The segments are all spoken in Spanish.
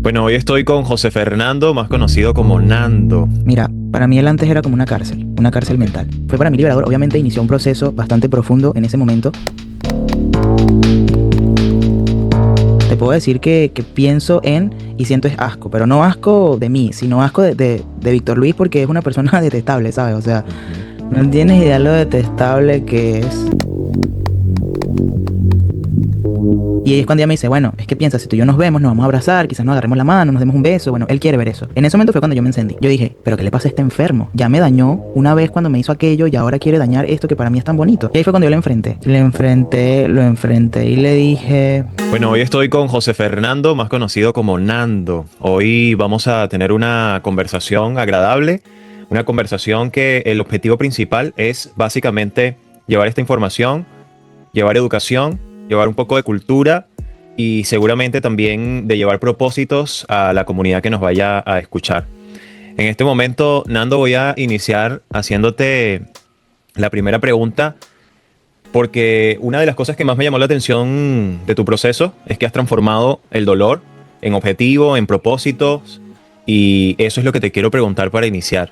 Bueno, hoy estoy con José Fernando, más conocido como Nando. Mira, para mí él antes era como una cárcel mental. Fue para mí liberador, obviamente inició un proceso bastante profundo en ese momento. Te puedo decir que pienso en y siento es asco, pero no asco de mí, sino asco de Víctor Luis porque es una persona detestable, ¿sabes? O sea, no tienes idea lo detestable que es. Y ahí es cuando ella me dice, bueno, es que piensa, si tú y yo nos vemos, nos vamos a abrazar, quizás nos agarremos la mano, nos demos un beso, bueno, él quiere ver eso. En ese momento fue cuando yo me encendí. Yo dije, pero ¿qué le pasa a este enfermo? Ya me dañó una vez cuando me hizo aquello y ahora quiere dañar esto que para mí es tan bonito. Y ahí fue cuando yo lo enfrenté y le dije... Bueno, hoy estoy con José Fernando, más conocido como Nando. Hoy vamos a tener una conversación agradable, una conversación que el objetivo principal es básicamente llevar esta información, llevar educación, llevar un poco de cultura y seguramente también de llevar propósitos a la comunidad que nos vaya a escuchar. En este momento, Nando, voy a iniciar haciéndote la primera pregunta porque una de las cosas que más me llamó la atención de tu proceso es que has transformado el dolor en objetivo, en propósitos, y eso es lo que te quiero preguntar para iniciar.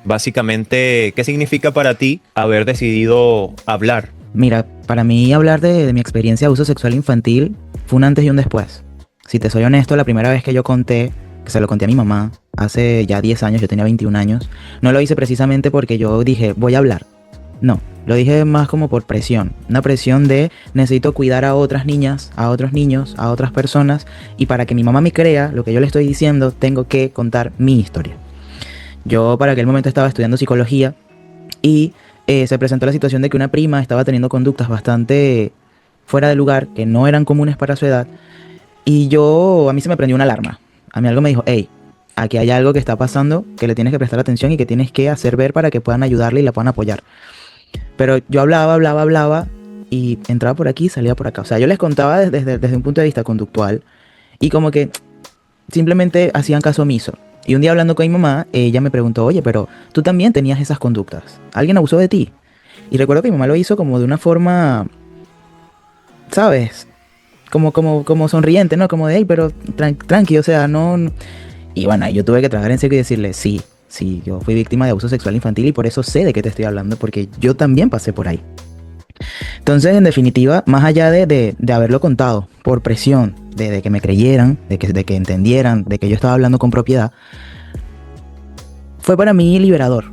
Básicamente, ¿qué significa para ti haber decidido hablar? Mira, para mí hablar de mi experiencia de abuso sexual infantil fue un antes y un después. Si te soy honesto, la primera vez que yo conté, que se lo conté a mi mamá, hace ya 10 años, yo tenía 21 años, no lo hice precisamente porque yo dije, voy a hablar. No, lo dije más como por presión. Una presión de necesito cuidar a otras niñas, a otros niños, a otras personas, y para que mi mamá me crea lo que yo le estoy diciendo, tengo que contar mi historia. Yo para aquel momento estaba estudiando psicología y se presentó la situación de que una prima estaba teniendo conductas bastante fuera de lugar, que no eran comunes para su edad, y a mí se me prendió una alarma. A mí algo me dijo, hey, aquí hay algo que está pasando, que le tienes que prestar atención y que tienes que hacer ver para que puedan ayudarle y la puedan apoyar. Pero yo hablaba, y entraba por aquí y salía por acá. O sea, yo les contaba desde un punto de vista conductual, y como que simplemente hacían caso omiso. Y un día hablando con mi mamá, ella me preguntó, oye, pero tú también tenías esas conductas. ¿Alguien abusó de ti? Y recuerdo que mi mamá lo hizo como de una forma, ¿sabes? Como sonriente, ¿no? Como de, hey, pero tranqui, o sea, no... Y bueno, yo tuve que trabajar en serio y decirle, sí, yo fui víctima de abuso sexual infantil y por eso sé de qué te estoy hablando, porque yo también pasé por ahí. Entonces, en definitiva, más allá de haberlo contado por presión, de que me creyeran, de que entendieran, de que yo estaba hablando con propiedad, fue para mí liberador.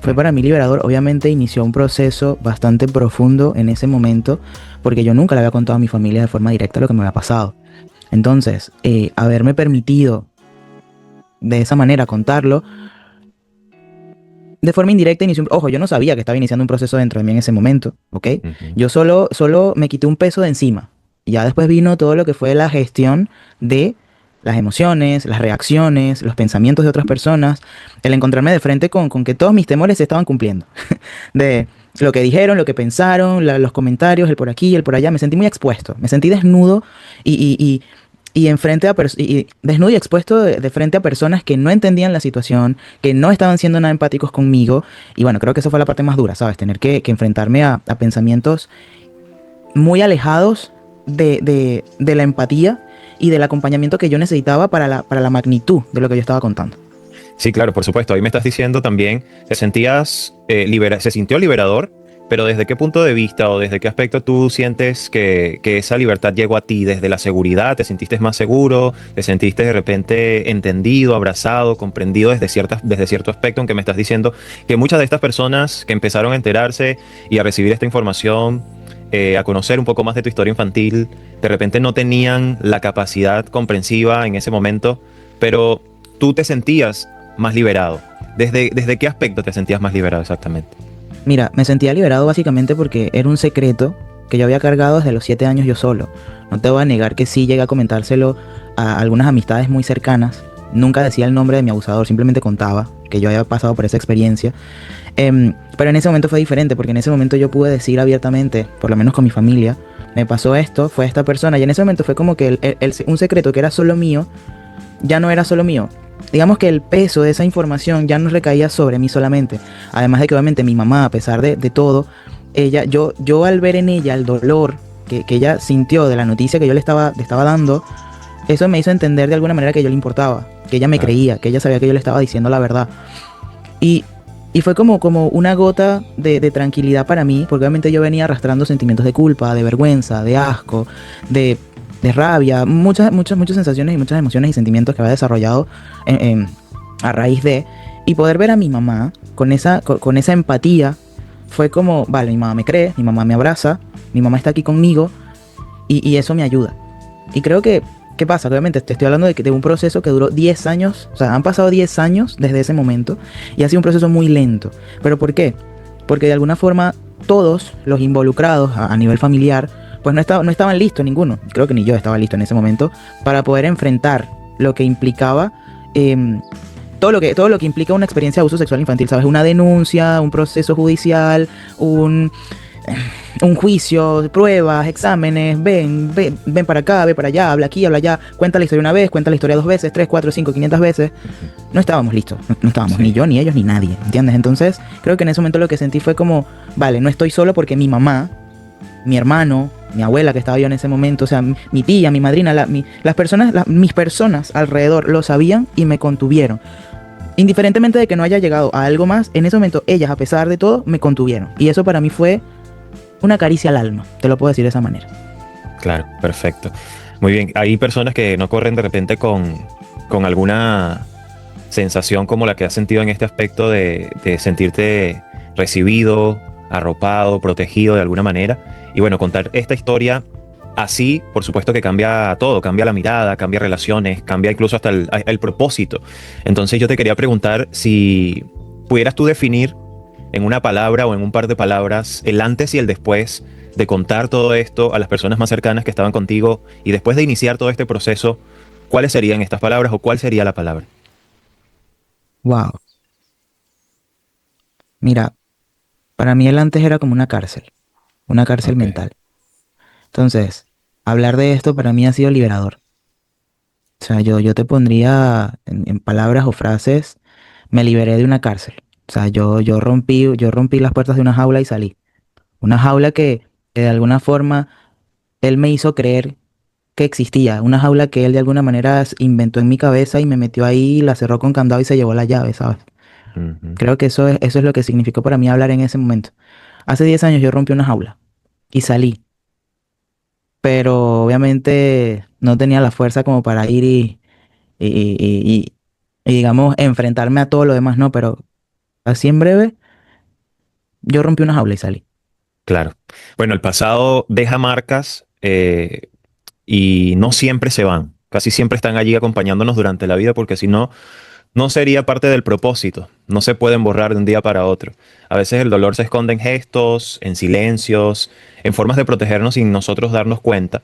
Fue para mí liberador. Obviamente inició un proceso bastante profundo en ese momento, porque yo nunca le había contado a mi familia de forma directa lo que me había pasado. Entonces, haberme permitido de esa manera contarlo, de forma indirecta inició ojo, yo no sabía que estaba iniciando un proceso dentro de mí en ese momento, ¿ok? Yo solo me quité un peso de encima. Y ya después vino todo lo que fue la gestión de las emociones, las reacciones, los pensamientos de otras personas, el encontrarme de frente con que todos mis temores se estaban cumpliendo. De lo que dijeron, lo que pensaron, los comentarios, el por aquí, el por allá. Me sentí muy expuesto, me sentí desnudo y desnudo y expuesto de frente a personas que no entendían la situación, que no estaban siendo nada empáticos conmigo. Y bueno, creo que esa fue la parte más dura, ¿sabes? Tener que enfrentarme a pensamientos muy alejados de la empatía y del acompañamiento que yo necesitaba para la magnitud de lo que yo estaba contando. Sí, claro, por supuesto. Ahí me estás diciendo también, te sentías, se sintió liberador, pero ¿desde qué punto de vista o desde qué aspecto tú sientes que esa libertad llegó a ti? ¿Desde la seguridad? ¿Te sentiste más seguro? ¿Te sentiste de repente entendido, abrazado, comprendido desde cierto aspecto? Aunque me estás diciendo que muchas de estas personas que empezaron a enterarse y a recibir esta información, a conocer un poco más de tu historia infantil, de repente no tenían la capacidad comprensiva en ese momento, pero tú te sentías más liberado. ¿Desde qué aspecto te sentías más liberado exactamente? Mira, me sentía liberado básicamente porque era un secreto que yo había cargado desde los 7 años yo solo. No te voy a negar que sí llegué a comentárselo a algunas amistades muy cercanas. Nunca decía el nombre de mi abusador, simplemente contaba que yo había pasado por esa experiencia. Pero en ese momento fue diferente, porque en ese momento yo pude decir abiertamente, por lo menos con mi familia, me pasó esto, fue esta persona, y en ese momento fue como que un secreto que era solo mío, ya no era solo mío. Digamos que el peso de esa información ya no recaía sobre mí solamente. Además de que obviamente mi mamá, a pesar de todo, yo al ver en ella el dolor que ella sintió de la noticia que yo le estaba dando, eso me hizo entender de alguna manera que yo le importaba, que ella me Claro. creía, que ella sabía que yo le estaba diciendo la verdad. Y, y fue como una gota de tranquilidad para mí, porque obviamente yo venía arrastrando sentimientos de culpa, de vergüenza, de asco, de, de rabia, muchas sensaciones y muchas emociones y sentimientos que había desarrollado en- en- a raíz de... Y poder ver a mi mamá con esa empatía fue como, vale, mi mamá me cree, mi mamá me abraza, mi mamá está aquí conmigo y eso me ayuda. Y creo que, ¿qué pasa? Que obviamente te estoy hablando de un proceso que duró 10 años, o sea, han pasado 10 años desde ese momento y ha sido un proceso muy lento. ¿Pero por qué? Porque de alguna forma todos los involucrados a nivel familiar, pues no estaban listos ninguno, creo que ni yo estaba listo en ese momento, para poder enfrentar lo que implicaba todo lo que implica una experiencia de abuso sexual infantil, ¿sabes? Una denuncia, un proceso judicial, un, un juicio, pruebas, exámenes, ven para acá, ven para allá, habla aquí, habla allá, cuenta la historia una vez, cuenta la historia 2 veces, 3, 4, 5, 500 veces. Ujú. No estábamos listos, no estábamos, Sí. ni yo, ni ellos, ni nadie, ¿entiendes? Entonces, creo que en ese momento lo que sentí fue como, vale, no estoy solo porque mi mamá, mi hermano, mi abuela que estaba yo en ese momento, o sea, mi tía, mi madrina, las personas, mis personas alrededor lo sabían y me contuvieron. Indiferentemente de que no haya llegado a algo más, en ese momento ellas, a pesar de todo, me contuvieron. Y eso para mí fue una caricia al alma, te lo puedo decir de esa manera. Claro, perfecto. Muy bien. Hay personas que no corren de repente con alguna sensación como la que has sentido en este aspecto de sentirte recibido, arropado, protegido de alguna manera. Y bueno, contar esta historia así, por supuesto que cambia todo, cambia la mirada, cambia relaciones, cambia incluso hasta el propósito. Entonces yo te quería preguntar si pudieras tú definir en una palabra o en un par de palabras el antes y el después de contar todo esto a las personas más cercanas que estaban contigo y después de iniciar todo este proceso, ¿cuáles serían estas palabras o cuál sería la palabra? Wow. Mira, para mí el antes era como una cárcel Ok. mental. Entonces, hablar de esto para mí ha sido liberador. O sea, yo te pondría en palabras o frases, me liberé de una cárcel. O sea, yo rompí las puertas de una jaula y salí. Una jaula que de alguna forma él me hizo creer que existía. Una jaula que él de alguna manera inventó en mi cabeza y me metió ahí, la cerró con candado y se llevó la llave, ¿sabes? Ujú. Creo que eso es lo que significó para mí hablar en ese momento. Hace 10 años yo rompí una jaula y salí, pero obviamente no tenía la fuerza como para ir y, y- y- y- y, digamos, enfrentarme a todo lo demás, no, pero así en breve, yo rompí una jaula y salí. Claro. Bueno, el pasado deja marcas y no siempre se van. Casi siempre están allí acompañándonos durante la vida porque si no, no sería parte del propósito. No se pueden borrar de un día para otro. A veces el dolor se esconde en gestos, en silencios, en formas de protegernos sin nosotros darnos cuenta.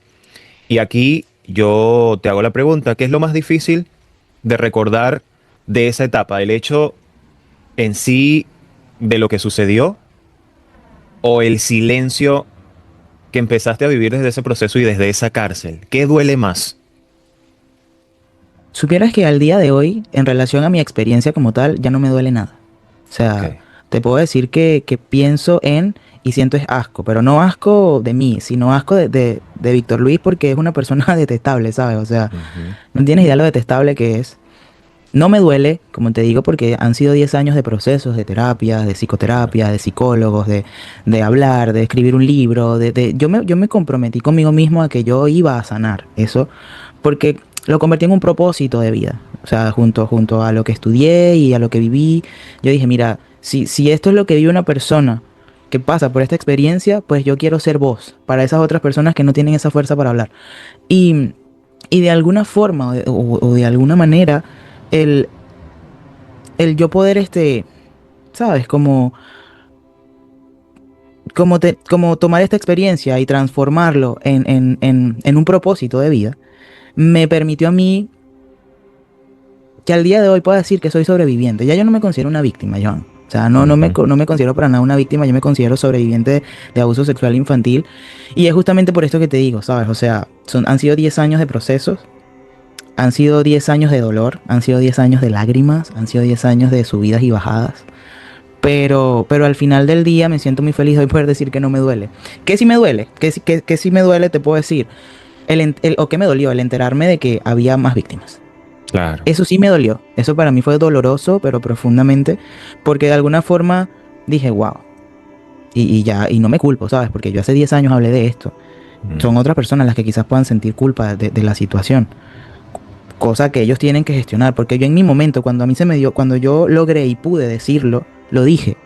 Y aquí yo te hago la pregunta, ¿qué es lo más difícil de recordar de esa etapa? ¿El hecho en sí de lo que sucedió o el silencio que empezaste a vivir desde ese proceso y desde esa cárcel? ¿Qué duele más? Supieras que al día de hoy, en relación a mi experiencia como tal, ya no me duele nada. O Ok. sea, te puedo decir que pienso en y siento es asco, pero no asco de mí, sino asco de Víctor Luis porque es una persona detestable, ¿sabes? O sea, Ujú. no tienes idea lo detestable que es. No me duele, como te digo, porque han sido 10 años de procesos, de terapias, de Claro. psicoterapia, de psicólogos, de hablar, de escribir un libro, yo me comprometí conmigo mismo a que yo iba a sanar eso, porque lo convertí en un propósito de vida. O sea, junto a lo que estudié y a lo que viví, yo dije, mira, si esto es lo que vive una persona que pasa por esta experiencia, pues yo quiero ser voz para esas otras personas que no tienen esa fuerza para hablar. Y, y de alguna forma o de alguna manera, el, el yo poder, ¿sabes? Como tomar esta experiencia y transformarlo en un propósito de vida, me permitió a mí que al día de hoy pueda decir que soy sobreviviente. Ya yo no me considero una víctima, Joan. O sea, Ujú. no me considero para nada una víctima, yo me considero sobreviviente de abuso sexual infantil. Y es justamente por esto que te digo, ¿sabes? O sea, han sido 10 años de procesos, han sido 10 años de dolor, han sido 10 años de lágrimas, han sido 10 años de subidas y bajadas. Pero al final del día me siento muy feliz de hoy poder decir que no me duele. ¿Qué sí me duele? ¿Qué sí me duele? Te puedo decir. ¿O qué me dolió? El enterarme de que había más víctimas. Claro. Eso sí me dolió. Eso para mí fue doloroso, pero profundamente, porque de alguna forma dije, wow. Y ya, y no me culpo, ¿sabes? Porque yo hace 10 años hablé de esto. Son otras personas las que quizás puedan sentir culpa de la situación. Cosa que ellos tienen que gestionar. Porque yo en mi momento, cuando a mí se me dio, cuando yo logré y pude decirlo, lo dije.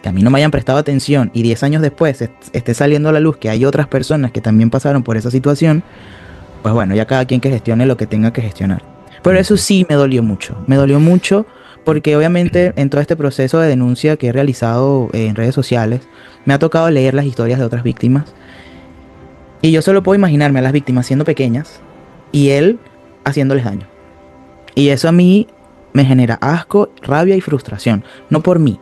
Que a mí no me hayan prestado atención y 10 años después esté saliendo a la luz que hay otras personas que también pasaron por esa situación, pues bueno, ya cada quien que gestione lo que tenga que gestionar. Pero eso sí me dolió mucho porque obviamente en todo este proceso de denuncia que he realizado en redes sociales, me ha tocado leer las historias de otras víctimas y yo solo puedo imaginarme a las víctimas siendo pequeñas y él haciéndoles daño. Y eso a mí me genera asco, rabia y frustración, no por mí,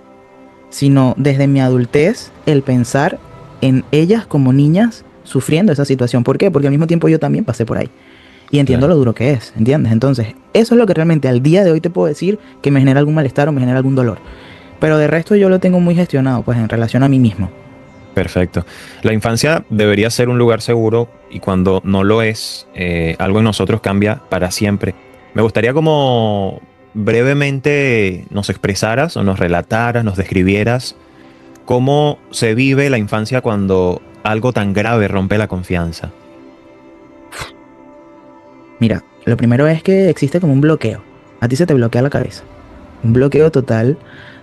sino desde mi adultez el pensar en ellas como niñas sufriendo esa situación. ¿Por qué? Porque al mismo tiempo yo también pasé por ahí. Y entiendo Claro. lo duro que es, ¿entiendes? Entonces, eso es lo que realmente al día de hoy te puedo decir que me genera algún malestar o me genera algún dolor. Pero de resto yo lo tengo muy gestionado, pues en relación a mí mismo. Perfecto. La infancia debería ser un lugar seguro y cuando no lo es, algo en nosotros cambia para siempre. Me gustaría como brevemente nos expresaras o nos relataras, nos describieras cómo se vive la infancia cuando algo tan grave rompe la confianza. Mira, lo primero es que existe como un bloqueo. A ti se te bloquea la cabeza. Un bloqueo total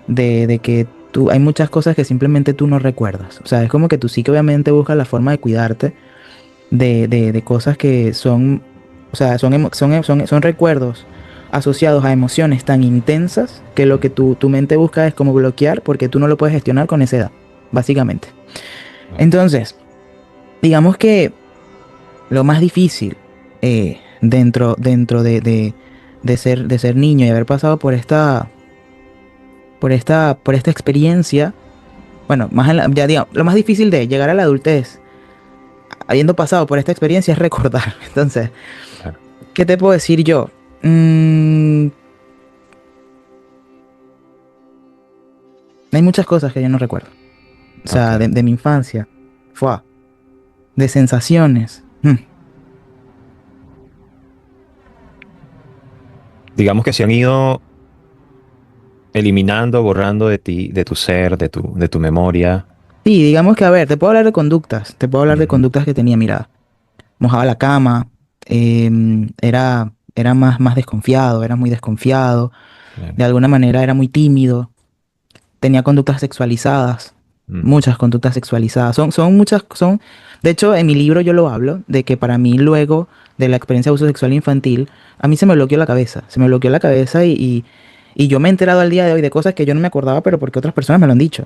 de que hay muchas cosas que simplemente tú no recuerdas. O sea, es como que tú sí que obviamente buscas la forma de cuidarte de cosas que son, o sea, son recuerdos asociados a emociones tan intensas que lo que tu mente busca es como bloquear porque tú no lo puedes gestionar con esa edad, básicamente. Entonces, digamos que lo más difícil de ser niño y haber pasado por esta experiencia, bueno, ya digamos, lo más difícil de llegar a la adultez habiendo pasado por esta experiencia es recordar. Entonces, Claro. ¿qué te puedo decir yo? Hay muchas cosas que yo no recuerdo. O sea, Ok. de mi infancia. Fue de sensaciones. Digamos que se han ido eliminando, borrando de ti, de tu ser, de tu memoria. Sí, digamos que, a ver, te puedo hablar de conductas. Te puedo hablar de Ujú. conductas que tenía, mira. Mojaba la cama. Era más desconfiado, era muy desconfiado. Claro. De alguna manera era muy tímido. Tenía conductas sexualizadas. Mm. Muchas conductas sexualizadas. Son muchas, de hecho, en mi libro yo lo hablo, de que para mí luego de la experiencia de abuso sexual infantil, a mí se me bloqueó la cabeza. Se me bloqueó la cabeza y yo me he enterado al día de hoy de cosas que yo no me acordaba, pero porque otras personas me lo han dicho.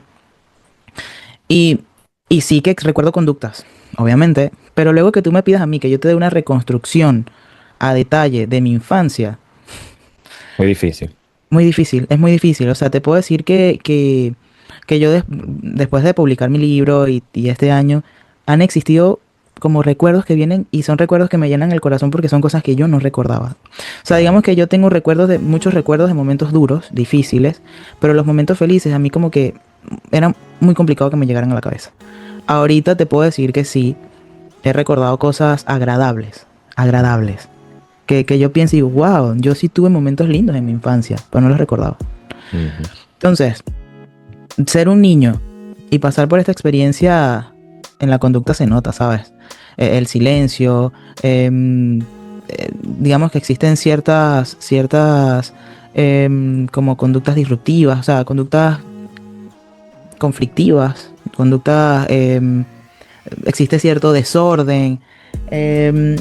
Y, y sí que recuerdo conductas, obviamente, pero luego que tú me pidas a mí que yo te dé una reconstrucción a detalle de mi infancia, Muy difícil. muy difícil, es muy difícil. O sea, te puedo decir que yo después de publicar mi libro y este año, han existido como recuerdos que vienen y son recuerdos que me llenan el corazón porque son cosas que yo no recordaba. O sea, Claro. digamos que yo tengo muchos recuerdos de momentos duros, difíciles, pero los momentos felices a mí como que era muy complicado que me llegaran a la cabeza. Ahorita te puedo decir que sí, he recordado cosas agradables, agradables. Que yo pienso y digo, wow, yo sí tuve momentos lindos en mi infancia, pero no los recordaba. Ujú. Entonces, ser un niño y pasar por esta experiencia en la conducta se nota, ¿sabes? El silencio, digamos que existen ciertas como conductas disruptivas, o sea, conductas conflictivas, conductas, existe cierto desorden. em,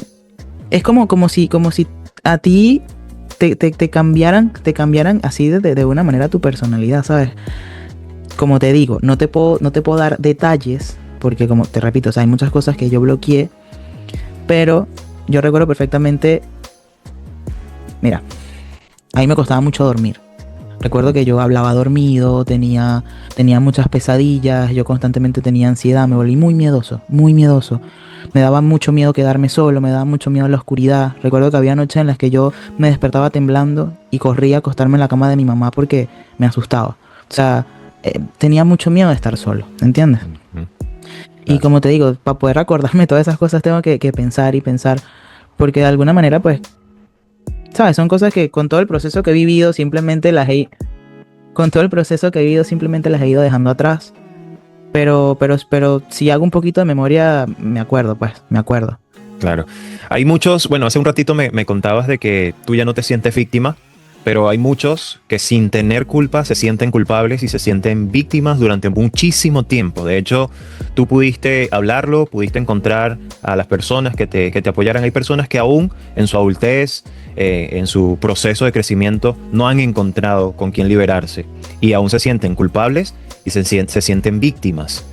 es como si a ti te cambiaran así de una manera tu personalidad, ¿sabes? Como te digo, no te puedo dar detalles, porque como te repito, o sea, hay muchas cosas que yo bloqueé, pero yo recuerdo perfectamente, mira, a mí me costaba mucho dormir. Recuerdo que yo hablaba dormido, tenía muchas pesadillas, yo constantemente tenía ansiedad, me volví muy miedoso, muy miedoso. Me daba mucho miedo quedarme solo, me daba mucho miedo la oscuridad. Recuerdo que había noches en las que yo me despertaba temblando y corría a acostarme en la cama de mi mamá porque me asustaba. O sea, tenía mucho miedo de estar solo, ¿entiendes? Ujú. Y Claro. como te digo, para poder acordarme todas esas cosas tengo que pensar y pensar, porque de alguna manera, pues, ¿sabes? Son cosas que con todo el proceso que he vivido simplemente con todo el proceso que he vivido simplemente las he ido dejando atrás. Pero si hago un poquito de memoria, me acuerdo, pues, me acuerdo. Claro. Hay muchos, bueno, hace un ratito me contabas de que tú ya no te sientes víctima, pero hay muchos que sin tener culpa se sienten culpables y se sienten víctimas durante muchísimo tiempo. De hecho, tú pudiste hablarlo, pudiste encontrar a las personas que te apoyaran. Hay personas que aún en su adultez, en su proceso de crecimiento, no han encontrado con quién liberarse y aún se sienten culpables y se sienten víctimas.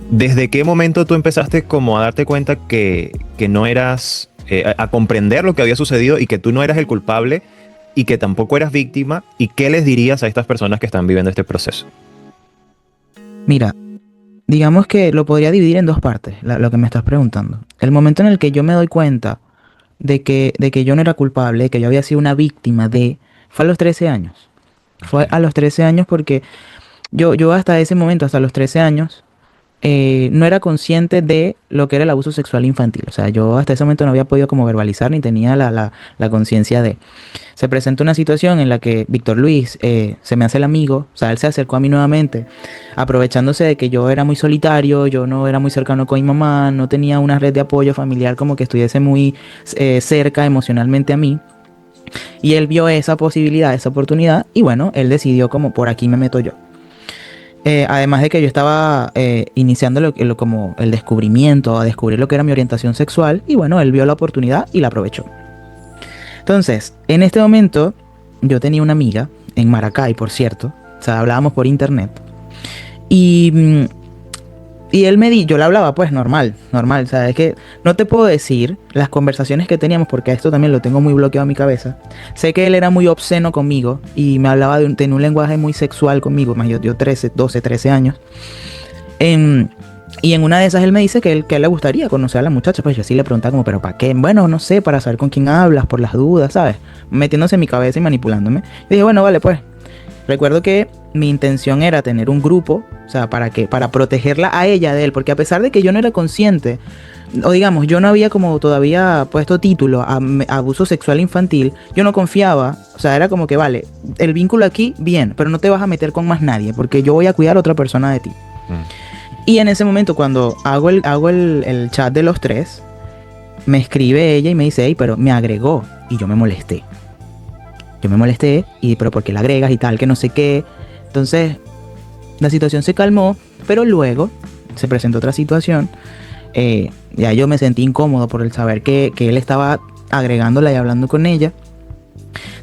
¿Desde qué momento tú empezaste como a darte cuenta que no eras, a comprender lo que había sucedido y que tú no eras el culpable y que tampoco eras víctima? ¿Y qué les dirías a estas personas que están viviendo este proceso? Mira, digamos que lo podría dividir en dos partes, lo que me estás preguntando. El momento en el que yo me doy cuenta de que yo no era culpable, de que yo había sido una víctima fue a los 13 años. Fue a los 13 años porque yo hasta ese momento, hasta los 13 años, no era consciente de lo que era el abuso sexual infantil. O sea, yo hasta ese momento no había podido como verbalizar ni tenía la conciencia de. Se presentó una situación en la que Víctor Luis se me hace el amigo, o sea, él se acercó a mí nuevamente, aprovechándose de que yo era muy solitario, yo no era muy cercano con mi mamá, no tenía una red de apoyo familiar como que estuviese muy cerca emocionalmente a mí. Y él vio esa posibilidad, esa oportunidad, y bueno, él decidió como por aquí me meto yo. Además de que yo estaba iniciando como el descubrimiento, a descubrir lo que era mi orientación sexual, y bueno, él vio la oportunidad y la aprovechó. Entonces, en este momento, yo tenía una amiga en Maracay, por cierto, o sea, hablábamos por internet, y, y yo le hablaba pues normal, o sea, es que no te puedo decir las conversaciones que teníamos, porque esto también lo tengo muy bloqueado en mi cabeza. Sé que él era muy obsceno conmigo, y me hablaba tenía un lenguaje muy sexual conmigo, más yo 13, 12, 13 años. Y en una de esas él me dice que a él le gustaría conocer a la muchacha. Pues yo sí le preguntaba como, ¿pero para qué? Bueno, no sé, para saber con quién hablas, por las dudas, ¿sabes? Metiéndose en mi cabeza y manipulándome. Y dije, bueno, vale, pues. Recuerdo que mi intención era tener un grupo, o sea, para protegerla a ella de él, porque a pesar de que yo no era consciente, o digamos, yo no había como todavía puesto título a abuso sexual infantil, yo no confiaba, o sea, era como que, vale, el vínculo aquí, bien, pero no te vas a meter con más nadie, porque yo voy a cuidar a otra persona de ti. Mm. Y en ese momento, cuando hago el chat de los tres, me escribe ella y me dice, hey, pero me agregó. Y yo me molesté. Pero ¿por qué la agregas y tal? Que no sé qué. Entonces, la situación se calmó, pero luego se presentó otra situación. Ya yo me sentí incómodo por el saber que él estaba agregándola y hablando con ella.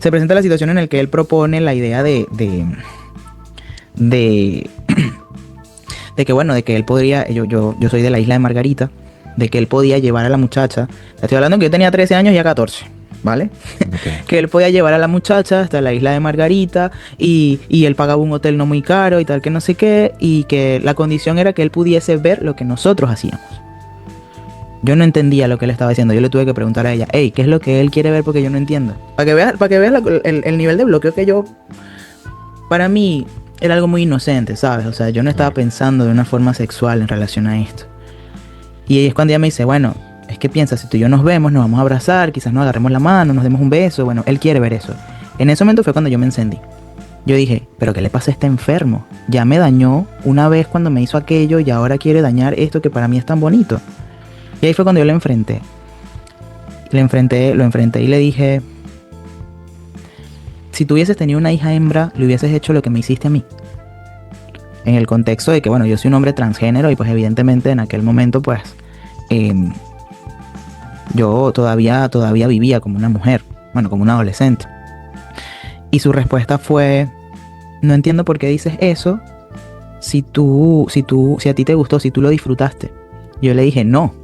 Se presenta la situación en la que él propone la idea de de que bueno, de que él podría, yo soy de la isla de Margarita, de que él podía llevar a la muchacha, estoy hablando que yo tenía 13 años y ya 14, ¿vale? Okay. Que él podía llevar a la muchacha hasta la isla de Margarita y él pagaba un hotel no muy caro y tal, que no sé qué, y que la condición era que él pudiese ver lo que nosotros hacíamos. Yo no entendía lo que él estaba diciendo, yo le tuve que preguntar a ella, hey, ¿qué es lo que él quiere ver? Porque yo no entiendo. Para que veas el nivel de bloqueo que yo, para mí, era algo muy inocente, ¿sabes? O sea, yo no estaba pensando de una forma sexual en relación a esto. Y ahí es cuando ella me dice, bueno, es que piensa, si tú y yo nos vemos, nos vamos a abrazar, quizás nos agarremos la mano, nos demos un beso, bueno, él quiere ver eso. En ese momento fue cuando yo me encendí. Yo dije, ¿pero qué le pasa a este enfermo? Ya me dañó una vez cuando me hizo aquello y ahora quiere dañar esto que para mí es tan bonito. Y ahí fue cuando yo lo enfrenté y le dije, si tú hubieses tenido una hija hembra, le hubieses hecho lo que me hiciste a mí. En el contexto de que, bueno, yo soy un hombre transgénero y pues evidentemente en aquel momento pues yo todavía vivía como una mujer, bueno, como un adolescente. Y su respuesta fue, no entiendo por qué dices eso si a ti te gustó, si tú lo disfrutaste. Yo le dije, no,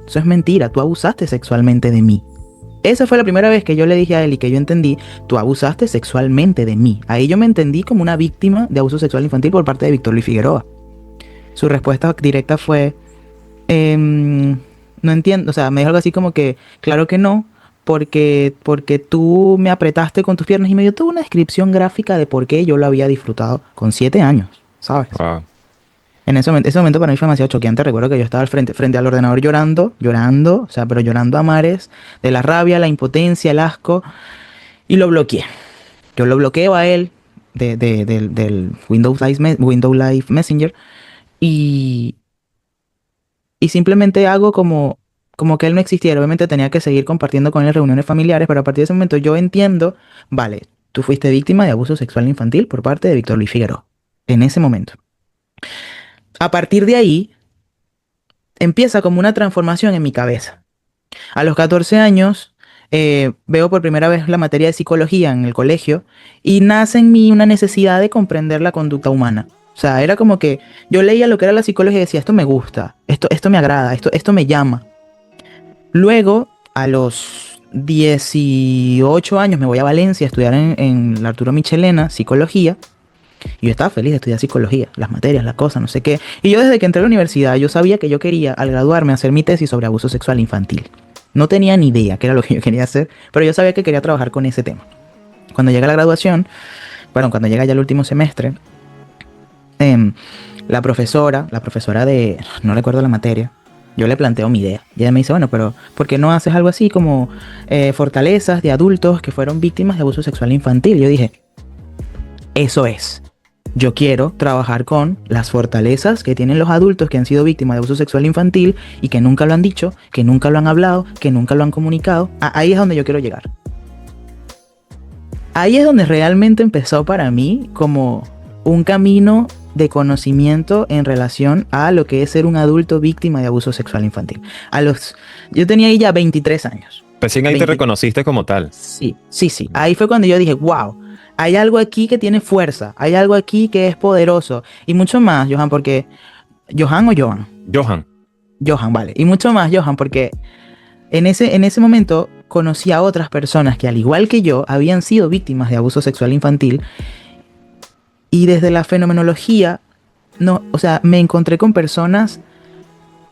eso es mentira, tú abusaste sexualmente de mí. Esa fue la primera vez que yo le dije a él y que yo entendí, tú abusaste sexualmente de mí. Ahí yo me entendí como una víctima de abuso sexual infantil por parte de Víctor Luis Figueroa. Su respuesta directa fue, no entiendo, o sea, me dijo algo así como que, claro que no, porque tú me apretaste con tus piernas y me dio toda una descripción gráfica de por qué yo lo había disfrutado con 7 años, ¿sabes? Wow. Ese momento para mí fue demasiado choqueante. Recuerdo que yo estaba frente al ordenador llorando, o sea, pero llorando a mares, de la rabia, la impotencia, el asco, y lo bloqueé. Yo lo bloqueo a él del Windows Live Messenger y, y simplemente hago como que él no existiera. Obviamente tenía que seguir compartiendo con él reuniones familiares, pero a partir de ese momento yo entiendo, vale, tú fuiste víctima de abuso sexual infantil por parte de Víctor Luis Figueroa. En ese momento. A partir de ahí, empieza como una transformación en mi cabeza. A los 14 años, veo por primera vez la materia de psicología en el colegio y nace en mí una necesidad de comprender la conducta humana. O sea, era como que yo leía lo que era la psicología y decía, esto me gusta, esto me agrada, esto me llama. Luego, a los 18 años, me voy a Valencia a estudiar en la Arturo Michelena, psicología. Y yo estaba feliz de estudiar psicología, las materias, las cosas, no sé qué. Y yo desde que entré a la universidad, yo sabía que yo quería, al graduarme, hacer mi tesis sobre abuso sexual infantil. No tenía ni idea qué era lo que yo quería hacer, pero yo sabía que quería trabajar con ese tema. Cuando llega la graduación, bueno, cuando llega ya el último semestre, la profesora de, no recuerdo la materia, yo le planteo mi idea. Y ella me dice, bueno, pero ¿por qué no haces algo así como fortalezas de adultos que fueron víctimas de abuso sexual infantil? Y yo dije, eso es. Yo quiero trabajar con las fortalezas que tienen los adultos que han sido víctimas de abuso sexual infantil y que nunca lo han dicho, que nunca lo han hablado, que nunca lo han comunicado. Ahí es donde yo quiero llegar. Ahí es donde realmente empezó para mí como un camino de conocimiento en relación a lo que es ser un adulto víctima de abuso sexual infantil. Yo tenía ahí ya 23 años. Recién ahí te reconociste como tal. Sí. Ahí fue cuando yo dije, wow. Hay algo aquí que tiene fuerza, hay algo aquí que es poderoso. Y mucho más, Johan, porque... ¿Johan o Johan? Johan, vale. Y mucho más, Johan, porque en ese momento conocí a otras personas que, al igual que yo, habían sido víctimas de abuso sexual infantil. Y desde la fenomenología, no, o sea, me encontré con personas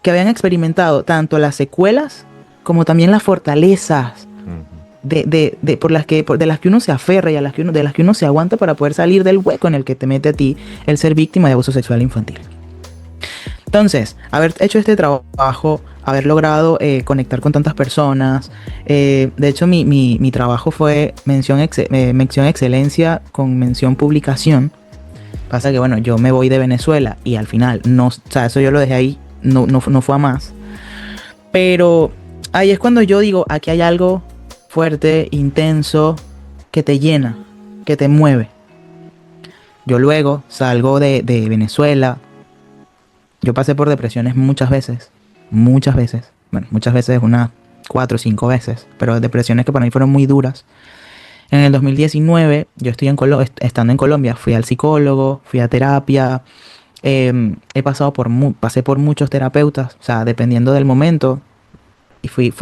que habían experimentado tanto las secuelas como también las fortalezas de las que uno se aferra y de las que uno se aguanta para poder salir del hueco en el que te mete a ti el ser víctima de abuso sexual infantil. Entonces, haber hecho este trabajo, haber logrado conectar con tantas personas, de hecho mi trabajo fue mención excelencia con mención publicación. Pasa que bueno, yo me voy de Venezuela y al final, no, o sea, eso yo lo dejé ahí, no fue a más. Pero ahí es cuando yo digo, aquí hay algo fuerte, intenso, que te llena, que te mueve. Yo luego salgo de Venezuela. Yo pasé por depresiones muchas veces. Bueno, muchas veces, unas 4 o 5 veces. Pero depresiones que para mí fueron muy duras. En el 2019, yo estando en Colombia, fui al psicólogo, fui a terapia. Pasé por muchos terapeutas, o sea, dependiendo del momento. Y fui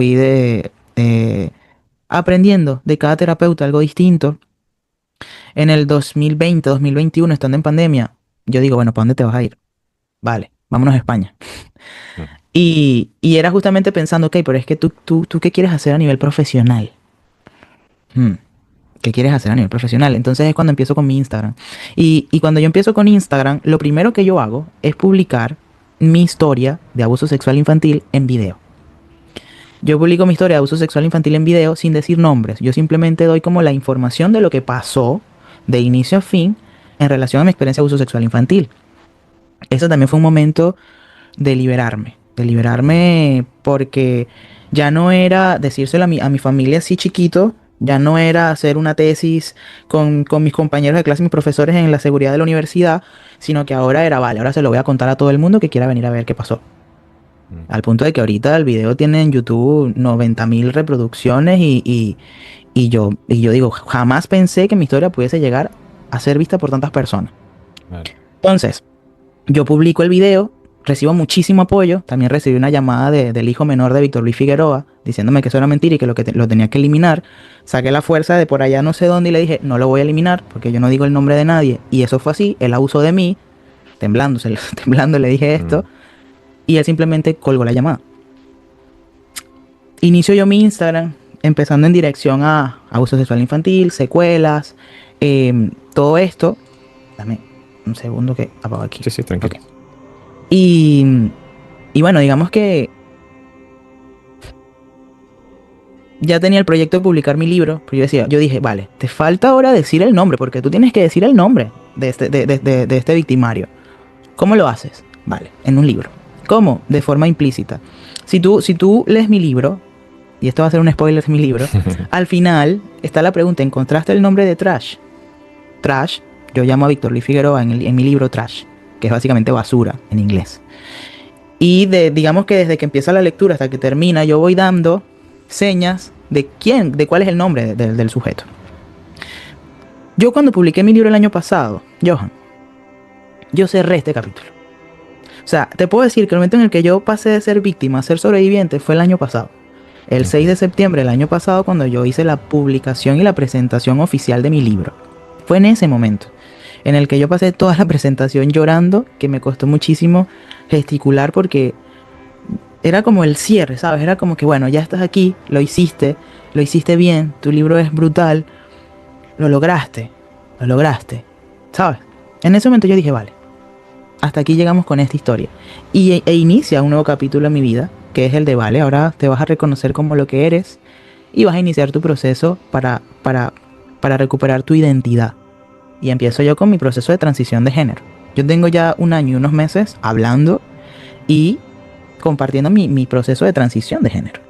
aprendiendo de cada terapeuta algo distinto. En el 2020, 2021, estando en pandemia, yo digo, bueno, ¿para dónde te vas a ir? Vale, vámonos a España. Y era justamente pensando, ok, pero es que tú ¿qué quieres hacer a nivel profesional? ¿Qué quieres hacer a nivel profesional? Entonces es cuando empiezo con mi Instagram. Y cuando yo empiezo con Instagram, lo primero que yo hago es publicar mi historia de abuso sexual infantil en video. Yo publico mi historia de abuso sexual infantil en video sin decir nombres. Yo simplemente doy como la información de lo que pasó de inicio a fin en relación a mi experiencia de abuso sexual infantil. Eso también fue un momento de liberarme porque ya no era decírselo a mi familia así chiquito, ya no era hacer una tesis con mis compañeros de clase, mis profesores en la seguridad de la universidad, sino que ahora era, vale, ahora se lo voy a contar a todo el mundo que quiera venir a ver qué pasó. Al punto de que ahorita el video tiene en YouTube 90.000 reproducciones y yo digo, jamás pensé que mi historia pudiese llegar a ser vista por tantas personas. Vale. Entonces, yo publico el video, recibo muchísimo apoyo, también recibí una llamada del hijo menor de Víctor Luis Figueroa, diciéndome que eso era mentira y que lo tenía que eliminar. Saqué la fuerza de por allá no sé dónde y le dije, no lo voy a eliminar porque yo no digo el nombre de nadie. Y eso fue así, él abusó de mí, temblando le dije esto. Y él simplemente colgó la llamada. Inicio yo mi Instagram empezando en dirección a abuso sexual infantil, secuelas, todo esto. Dame un segundo que apago aquí. Sí, tranquilo. Y, y bueno, digamos que ya tenía el proyecto de publicar mi libro, pero yo dije, vale, te falta ahora decir el nombre, porque tú tienes que decir el nombre de este victimario. ¿Cómo lo haces? Vale, en un libro. ¿Cómo? De forma implícita. Si tú lees mi libro, y esto va a ser un spoiler de mi libro, al final está la pregunta, ¿encontraste el nombre de Trash? Trash, yo llamo a Víctor Luis Figueroa en mi libro Trash, que es básicamente basura en inglés. Y digamos que desde que empieza la lectura hasta que termina, yo voy dando señas de cuál es el nombre del sujeto. Yo cuando publiqué mi libro el año pasado, Johan, yo cerré este capítulo. O sea, te puedo decir que el momento en el que yo pasé de ser víctima a ser sobreviviente fue el año pasado. El 6 de septiembre del año pasado, cuando yo hice la publicación y la presentación oficial de mi libro. Fue en ese momento en el que yo pasé toda la presentación llorando, que me costó muchísimo gesticular porque era como el cierre, ¿sabes? Era como que, bueno, ya estás aquí, lo hiciste bien, tu libro es brutal, lo lograste, ¿sabes? En ese momento yo dije, vale, hasta aquí llegamos con esta historia. E inicia un nuevo capítulo en mi vida, que es el de, vale, ahora te vas a reconocer como lo que eres y vas a iniciar tu proceso para recuperar tu identidad. Y empiezo yo con mi proceso de transición de género. Yo tengo ya 1 año y unos meses hablando y compartiendo mi proceso de transición de género.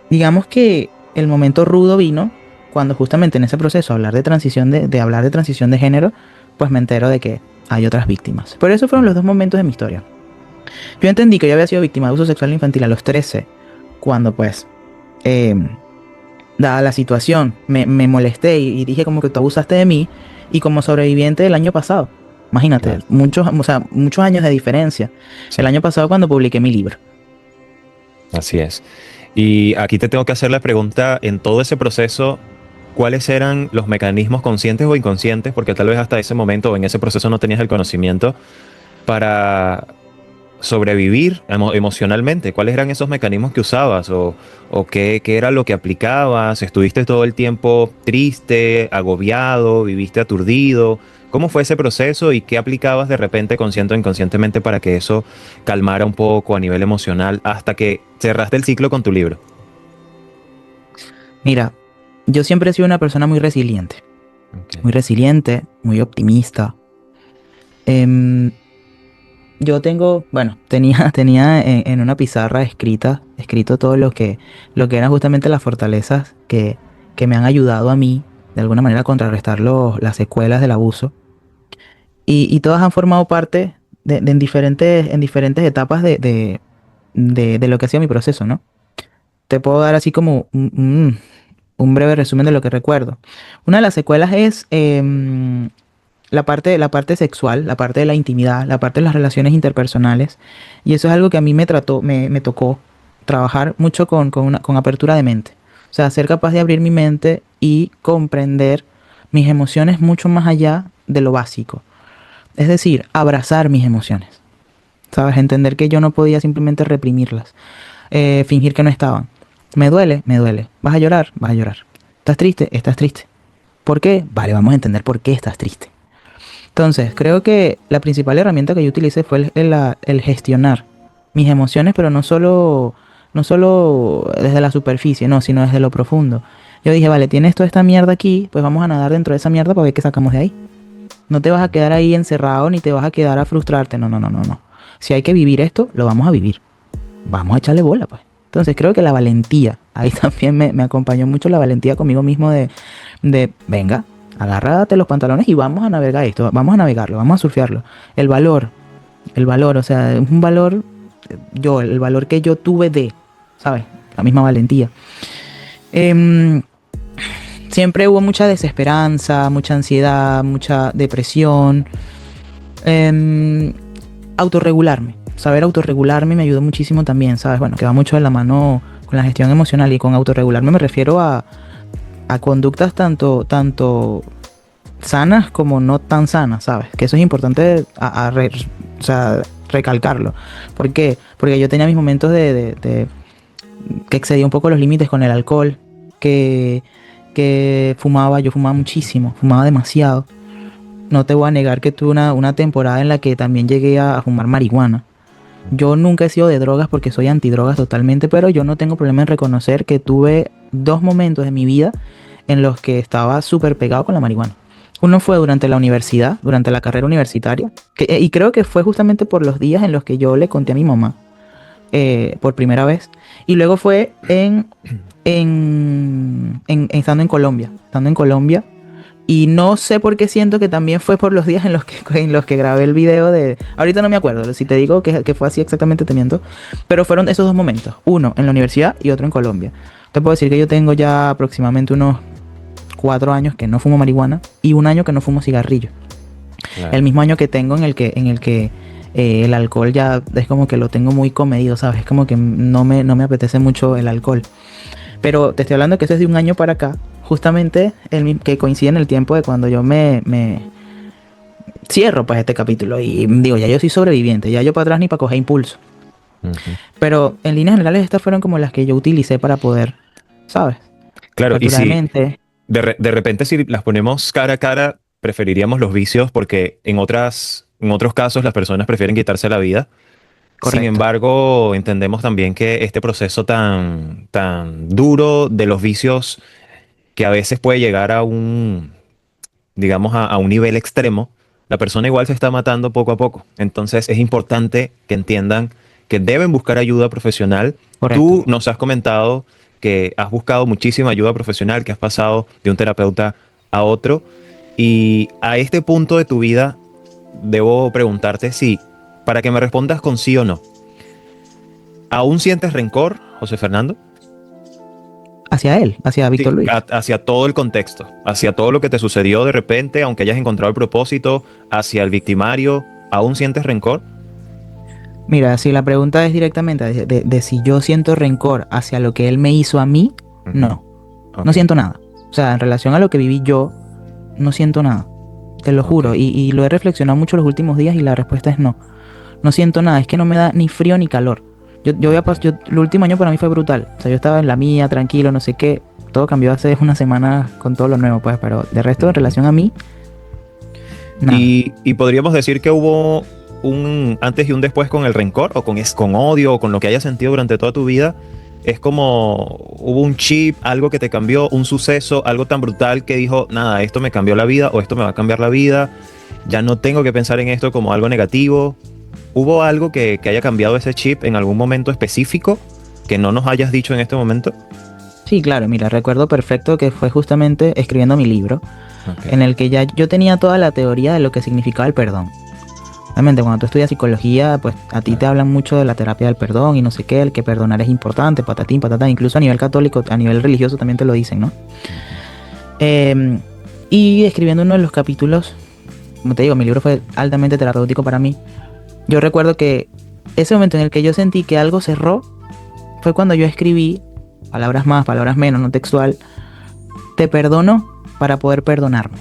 Digamos que el momento rudo vino cuando justamente en ese proceso hablar de transición de hablar de transición de género, pues me entero de que hay otras víctimas. Pero esos fueron los 2 momentos de mi historia. Yo entendí que yo había sido víctima de abuso sexual infantil a los 13, cuando pues, dada la situación, me molesté y dije como que tú abusaste de mí, y como sobreviviente del año pasado. Imagínate, Claro. muchos años de diferencia. Sí. El año pasado cuando publiqué mi libro. Así es. Y aquí te tengo que hacer la pregunta, en todo ese proceso, ¿cuáles eran los mecanismos conscientes o inconscientes? Porque tal vez hasta ese momento o en ese proceso no tenías el conocimiento para sobrevivir emocionalmente. ¿Cuáles eran esos mecanismos que usabas o qué era lo que aplicabas? ¿Estuviste todo el tiempo triste, agobiado, viviste aturdido? ¿Cómo fue ese proceso y qué aplicabas de repente consciente o inconscientemente para que eso calmara un poco a nivel emocional hasta que cerraste el ciclo con tu libro? Mira, yo siempre he sido una persona Ok. muy resiliente, muy optimista. Em, yo tenía en una pizarra escrito todo lo que eran justamente las fortalezas que me han ayudado a mí, de alguna manera, a contrarrestar las secuelas del abuso. Y todas han formado parte en diferentes etapas de lo que ha sido mi proceso, ¿no? Te puedo dar así como un breve resumen de lo que recuerdo. Una de las secuelas es la parte sexual, la parte de la intimidad, la parte de las relaciones interpersonales. Y eso es algo que a mí me tocó trabajar mucho con apertura de mente. O sea, ser capaz de abrir mi mente y comprender mis emociones mucho más allá de lo básico. Es decir, abrazar mis emociones. ¿Sabes? Entender que yo no podía simplemente reprimirlas, fingir que no estaban. Me duele, me duele. ¿Vas a llorar? Vas a llorar. ¿Estás triste? Estás triste. ¿Por qué? Vale, vamos a entender por qué estás triste. Entonces, creo que la principal herramienta que yo utilicé fue el gestionar mis emociones, pero no solo desde la superficie, no, sino desde lo profundo. Yo dije, vale, tienes toda esta mierda aquí, pues vamos a nadar dentro de esa mierda para ver qué sacamos de ahí. No te vas a quedar ahí encerrado ni te vas a quedar a frustrarte, no, no, no, no, no. Si hay que vivir esto, lo vamos a vivir. Vamos a echarle bola, pues. Entonces creo que la valentía, ahí también me acompañó mucho la valentía conmigo mismo venga, agárrate los pantalones y vamos a navegar esto, vamos a navegarlo, vamos a surfearlo. El valor, o sea, es un valor, el valor que yo tuve ¿sabes? La misma valentía. Em, Siempre hubo mucha desesperanza, mucha ansiedad, mucha depresión. Em, Autorregularme. Saber autorregularme me ayudó muchísimo también, ¿sabes? Bueno, que va mucho de la mano con la gestión emocional, y con autorregularme me refiero a conductas tanto sanas como no tan sanas, ¿sabes? Que eso es importante o sea, recalcarlo. ¿Por qué? Porque yo tenía mis momentos que excedía un poco los límites con el alcohol, que yo fumaba muchísimo, fumaba demasiado. no te voy a negar que tuve una temporada en la que también llegué a fumar marihuana. Yo nunca he sido de drogas porque soy antidrogas totalmente, pero yo no tengo problema en reconocer que tuve dos momentos de mi vida en los que estaba súper pegado con la marihuana. Uno fue durante la universidad, durante la carrera universitaria, y creo que fue justamente por los días en los que yo le conté a mi mamá por primera vez. Y luego fue estando en Colombia. Estando en Colombia. Y no sé por qué siento que también fue por los días en los que grabé el video de... Ahorita no me acuerdo, si te digo que fue así exactamente te miento. Pero fueron esos dos momentos. Uno en la universidad y otro en Colombia. Te puedo decir que yo tengo ya aproximadamente unos 4 años que no fumo marihuana y un año que no fumo cigarrillo. Claro. El mismo año que tengo en el que el alcohol ya es como que lo tengo muy comedido, ¿sabes? Es como que no me apetece mucho el alcohol. Pero te estoy hablando que eso es de un año para acá. Justamente que coincide en el tiempo de cuando yo me cierro pues este capítulo. Y digo, ya yo soy sobreviviente, ya yo para atrás ni para coger impulso. Ujú. Pero en líneas generales estas fueron como las que yo utilicé para poder, ¿sabes? Claro, y Apertura de si mente. de repente si las ponemos cara a cara, preferiríamos los vicios porque en otros casos las personas prefieren quitarse la vida. Sin Correcto. embargo, entendemos también que este proceso tan duro de los vicios, que a veces puede llegar a digamos, a un nivel extremo, la persona igual se está matando poco a poco. Entonces es importante que entiendan que deben buscar ayuda profesional. Correcto. Tú nos has comentado que has buscado muchísima ayuda profesional, que has pasado de un terapeuta a otro. Y a este punto de tu vida, debo preguntarte si, para que me respondas con sí o no, ¿aún sientes rencor, José Fernando? Hacia él, hacia Víctor Sí, Luis. hacia todo el contexto, hacia todo lo que te sucedió de repente, aunque hayas encontrado el propósito, hacia el victimario, ¿aún sientes rencor? Mira, si la pregunta es directamente de si yo siento rencor hacia lo que él me hizo a mí, Ujú. no. No Ok, siento nada. O sea, en relación a lo que viví yo, no siento nada. Te lo ok. juro. Y lo he reflexionado mucho los últimos días y la respuesta es no. No siento nada. Es que no me da ni frío ni calor. El último año para mí fue brutal. O sea, yo estaba en la mía, tranquilo, no sé qué. Todo cambió hace una semana con todo lo nuevo, pues. Pero de resto, en Ujú. relación a mí, nada. Y podríamos decir que hubo un antes y un después con el rencor, o con odio, o con lo que hayas sentido durante toda tu vida. Es como hubo un chip, algo que te cambió, un suceso, algo tan brutal que dijo, nada, esto me cambió la vida o esto me va a cambiar la vida. Ya no tengo que pensar en esto como algo negativo. ¿Hubo algo que haya cambiado ese chip en algún momento específico que no nos hayas dicho en este momento? Sí, claro, mira, recuerdo perfecto que fue justamente escribiendo mi libro, Ok. en el que ya yo tenía toda la teoría de lo que significaba el perdón. Obviamente, cuando tú estudias psicología, pues a ti te hablan mucho de la terapia del perdón y no sé qué, el que perdonar es importante, patatín, patatán, incluso a nivel católico, a nivel religioso también te lo dicen, ¿no? Eh, y escribiendo uno de los capítulos, como te digo, mi libro fue altamente terapéutico para mí. Yo recuerdo que ese momento en el que yo sentí que algo cerró fue cuando yo escribí, palabras más, palabras menos, no textual, te perdono para poder perdonarme.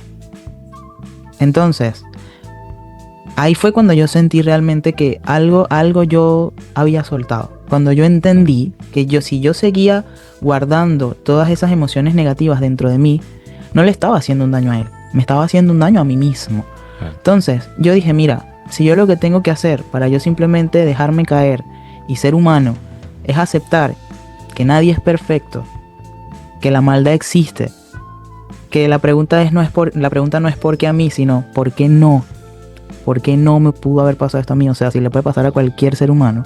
Entonces, ahí fue cuando yo sentí realmente que algo yo había soltado. Cuando yo entendí que si yo seguía guardando todas esas emociones negativas dentro de mí, no le estaba haciendo un daño a él, me estaba haciendo un daño a mí mismo. Claro. Entonces, yo dije, mira, si yo lo que tengo que hacer para yo simplemente dejarme caer y ser humano es aceptar que nadie es perfecto, que la maldad existe, que la pregunta no es por qué a mí, sino por qué no. ¿Por qué no me pudo haber pasado esto a mí? O sea, si le puede pasar a cualquier ser humano.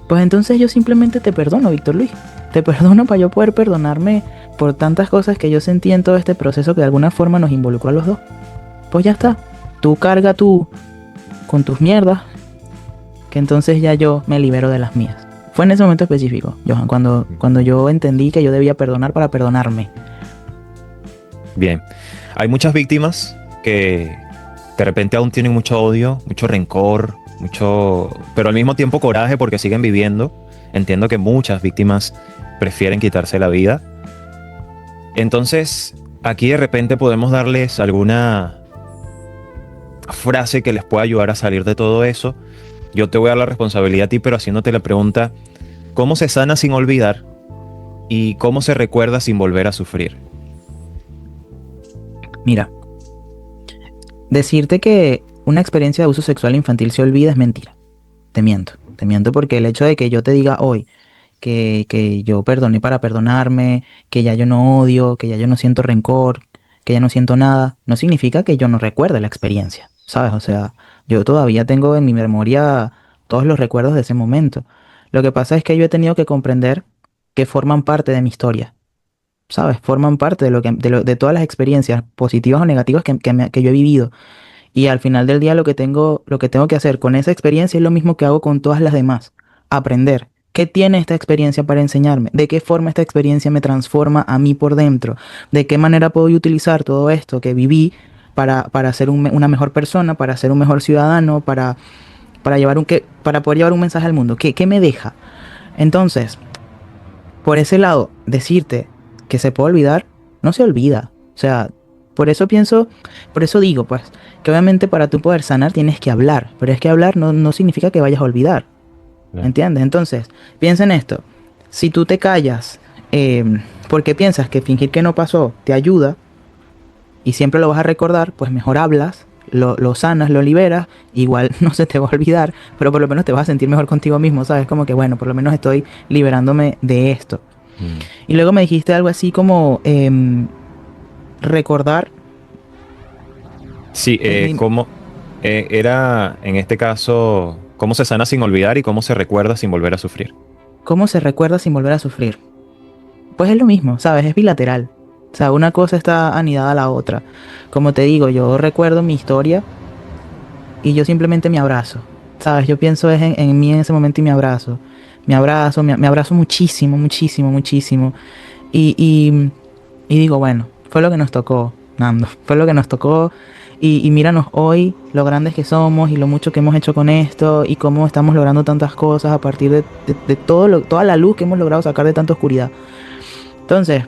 Pues entonces yo simplemente te perdono, Víctor Luis. Te perdono para yo poder perdonarme por tantas cosas que yo sentí en todo este proceso que de alguna forma nos involucró a los dos. Pues ya está. Tú carga tú con tus mierdas, que entonces ya yo me libero de las mías. Fue en ese momento específico, Johan, cuando yo entendí que yo debía perdonar para perdonarme. Bien. Hay muchas víctimas que de repente aún tienen mucho odio, mucho rencor, pero al mismo tiempo coraje porque siguen viviendo. Entiendo que muchas víctimas prefieren quitarse la vida. Entonces, aquí de repente podemos darles alguna frase que les pueda ayudar a salir de todo eso. Yo te voy a dar la responsabilidad a ti, pero haciéndote la pregunta, ¿cómo se sana sin olvidar y cómo se recuerda sin volver a sufrir? Mira, decirte que una experiencia de abuso sexual infantil se olvida es mentira. Te miento porque el hecho de que yo te diga hoy que yo perdoné para perdonarme, que ya yo no odio, que ya yo no siento rencor, que ya no siento nada, no significa que yo no recuerde la experiencia, ¿sabes? O sea, yo todavía tengo en mi memoria todos los recuerdos de ese momento. Lo que pasa es que yo he tenido que comprender que forman parte de mi historia, ¿sabes? Forman parte de todas las experiencias, positivas o negativas que yo he vivido. Y al final del día lo que tengo que hacer con esa experiencia es lo mismo que hago con todas las demás. Aprender. ¿Qué tiene esta experiencia para enseñarme? ¿De qué forma esta experiencia me transforma a mí por dentro? ¿De qué manera puedo utilizar todo esto que viví para ser una mejor persona, para ser un mejor ciudadano, para poder llevar un mensaje al mundo? ¿Qué me deja? Entonces, por ese lado, decirte que se puede olvidar, no se olvida. O sea, por eso pienso, por eso digo, pues, que obviamente para tú poder sanar tienes que hablar, pero es que hablar no significa que vayas a olvidar, Claro. ¿entiendes? Entonces, piensa en esto. Si tú te callas porque piensas que fingir que no pasó te ayuda y siempre lo vas a recordar, pues mejor hablas, lo sanas, lo liberas, igual no se te va a olvidar, pero por lo menos te vas a sentir mejor contigo mismo, ¿sabes? Como que, bueno, por lo menos estoy liberándome de esto. Mm. Y luego me dijiste algo así como recordar. Sí, Dime, ¿cómo era en este caso, cómo se sana sin olvidar y cómo se recuerda sin volver a sufrir? ¿cómo se recuerda sin volver a sufrir? Pues es lo mismo, ¿sabes? Es bilateral. O sea, una cosa está anidada a la otra. Como te digo, yo recuerdo mi historia y yo simplemente me abrazo. ¿Sabes? Yo pienso es en mí en ese momento y me abrazo. Me abrazo muchísimo, muchísimo, muchísimo. Y, y, y digo, bueno, fue lo que nos tocó, Nando. Fue lo que nos tocó. Y míranos hoy, lo grandes que somos y lo mucho que hemos hecho con esto y cómo estamos logrando tantas cosas a partir de toda la luz que hemos logrado sacar de tanta oscuridad. Entonces,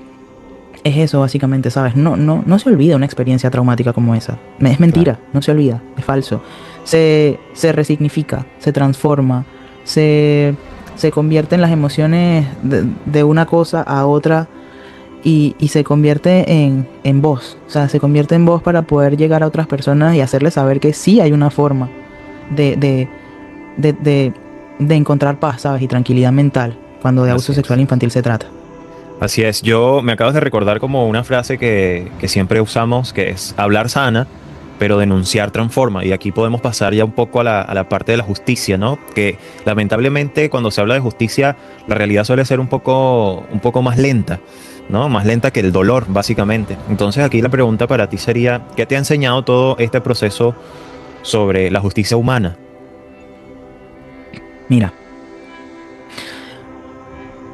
es eso básicamente, ¿sabes? No se olvida una experiencia traumática como esa. Es Claro. mentira, no se olvida, es falso. Se resignifica, se transforma, se, se convierte en las emociones de una cosa a otra y se convierte en voz. O sea, se convierte en voz para poder llegar a otras personas y hacerles saber que sí hay una forma de, de, de, de, de encontrar paz, ¿sabes? Y tranquilidad mental cuando de abuso Así sexual es. infantil se trata. Así es. Yo me acabas de recordar como una frase que siempre usamos, que es hablar sana, pero denunciar transforma. Y aquí podemos pasar ya un poco a la parte de la justicia, ¿no? Que lamentablemente cuando se habla de justicia, la realidad suele ser un poco más lenta, ¿no? Más lenta que el dolor, básicamente. Entonces aquí la pregunta para ti sería, ¿qué te ha enseñado todo este proceso sobre la justicia humana? Mira,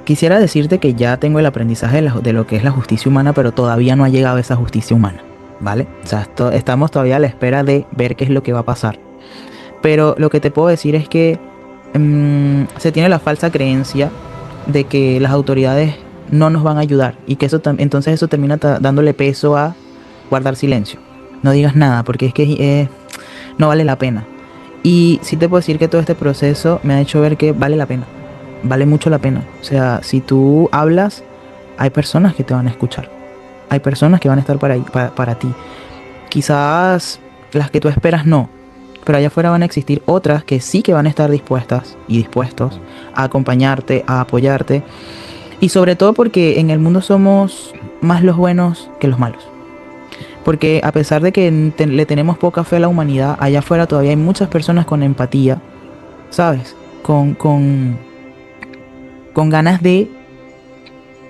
quisiera decirte que ya tengo el aprendizaje de lo que es la justicia humana, pero todavía no ha llegado esa justicia humana, ¿vale? O sea, estamos todavía a la espera de ver qué es lo que va a pasar. Pero lo que te puedo decir es que se tiene la falsa creencia de que las autoridades no nos van a ayudar y que entonces eso termina dándole peso a guardar silencio. No digas nada porque es que no vale la pena. Y sí te puedo decir que todo este proceso me ha hecho ver que vale la pena. Vale mucho la pena. O sea, si tú hablas, hay personas que te van a escuchar. Hay personas que van a estar para ti. Quizás las que tú esperas no. Pero allá afuera van a existir otras que sí que van a estar dispuestas y dispuestos a acompañarte, a apoyarte. Y sobre todo porque en el mundo somos más los buenos que los malos. Porque a pesar de que le tenemos poca fe a la humanidad, allá afuera todavía hay muchas personas con empatía, ¿sabes? Con ganas de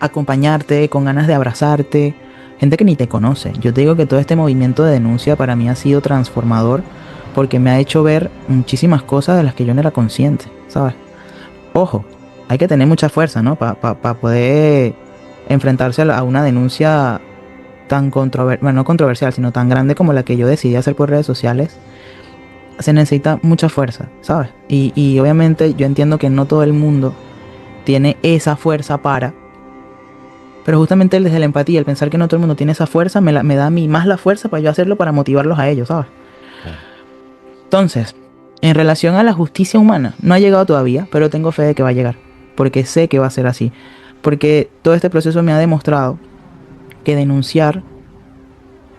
acompañarte, con ganas de abrazarte. Gente que ni te conoce. Yo te digo que todo este movimiento de denuncia para mí ha sido transformador porque me ha hecho ver muchísimas cosas de las que yo no era consciente, ¿sabes? Ojo, hay que tener mucha fuerza, ¿no? Para poder enfrentarse a una denuncia tan controversial, bueno, no controversial, sino tan grande como la que yo decidí hacer por redes sociales. Se necesita mucha fuerza, ¿sabes? Y obviamente yo entiendo que no todo el mundo tiene esa fuerza pero justamente desde la empatía, el pensar que no todo el mundo tiene esa fuerza, me da a mí más la fuerza para yo hacerlo para motivarlos a ellos, ¿sabes? Claro. Entonces, en relación a la justicia humana, no ha llegado todavía, pero tengo fe de que va a llegar, porque sé que va a ser así, porque todo este proceso me ha demostrado que denunciar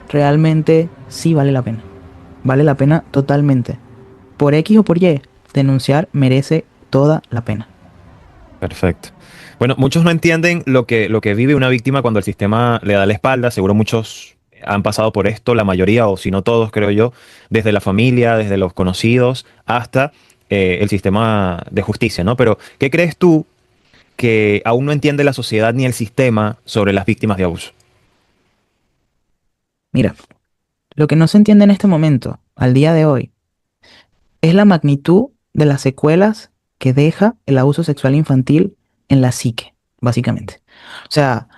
realmente sí vale la pena. vale la pena totalmente. Por X o por Y, denunciar merece toda la pena. Perfecto. Bueno, muchos no entienden lo que vive una víctima cuando el sistema le da la espalda. Seguro muchos han pasado por esto, la mayoría, o si no todos, creo yo, desde la familia, desde los conocidos, hasta el sistema de justicia, ¿no? Pero, ¿qué crees tú que aún no entiende la sociedad ni el sistema sobre las víctimas de abuso? Mira, lo que no se entiende en este momento, al día de hoy, es la magnitud de las secuelas que deja el abuso sexual infantil en la psique, básicamente. O sea,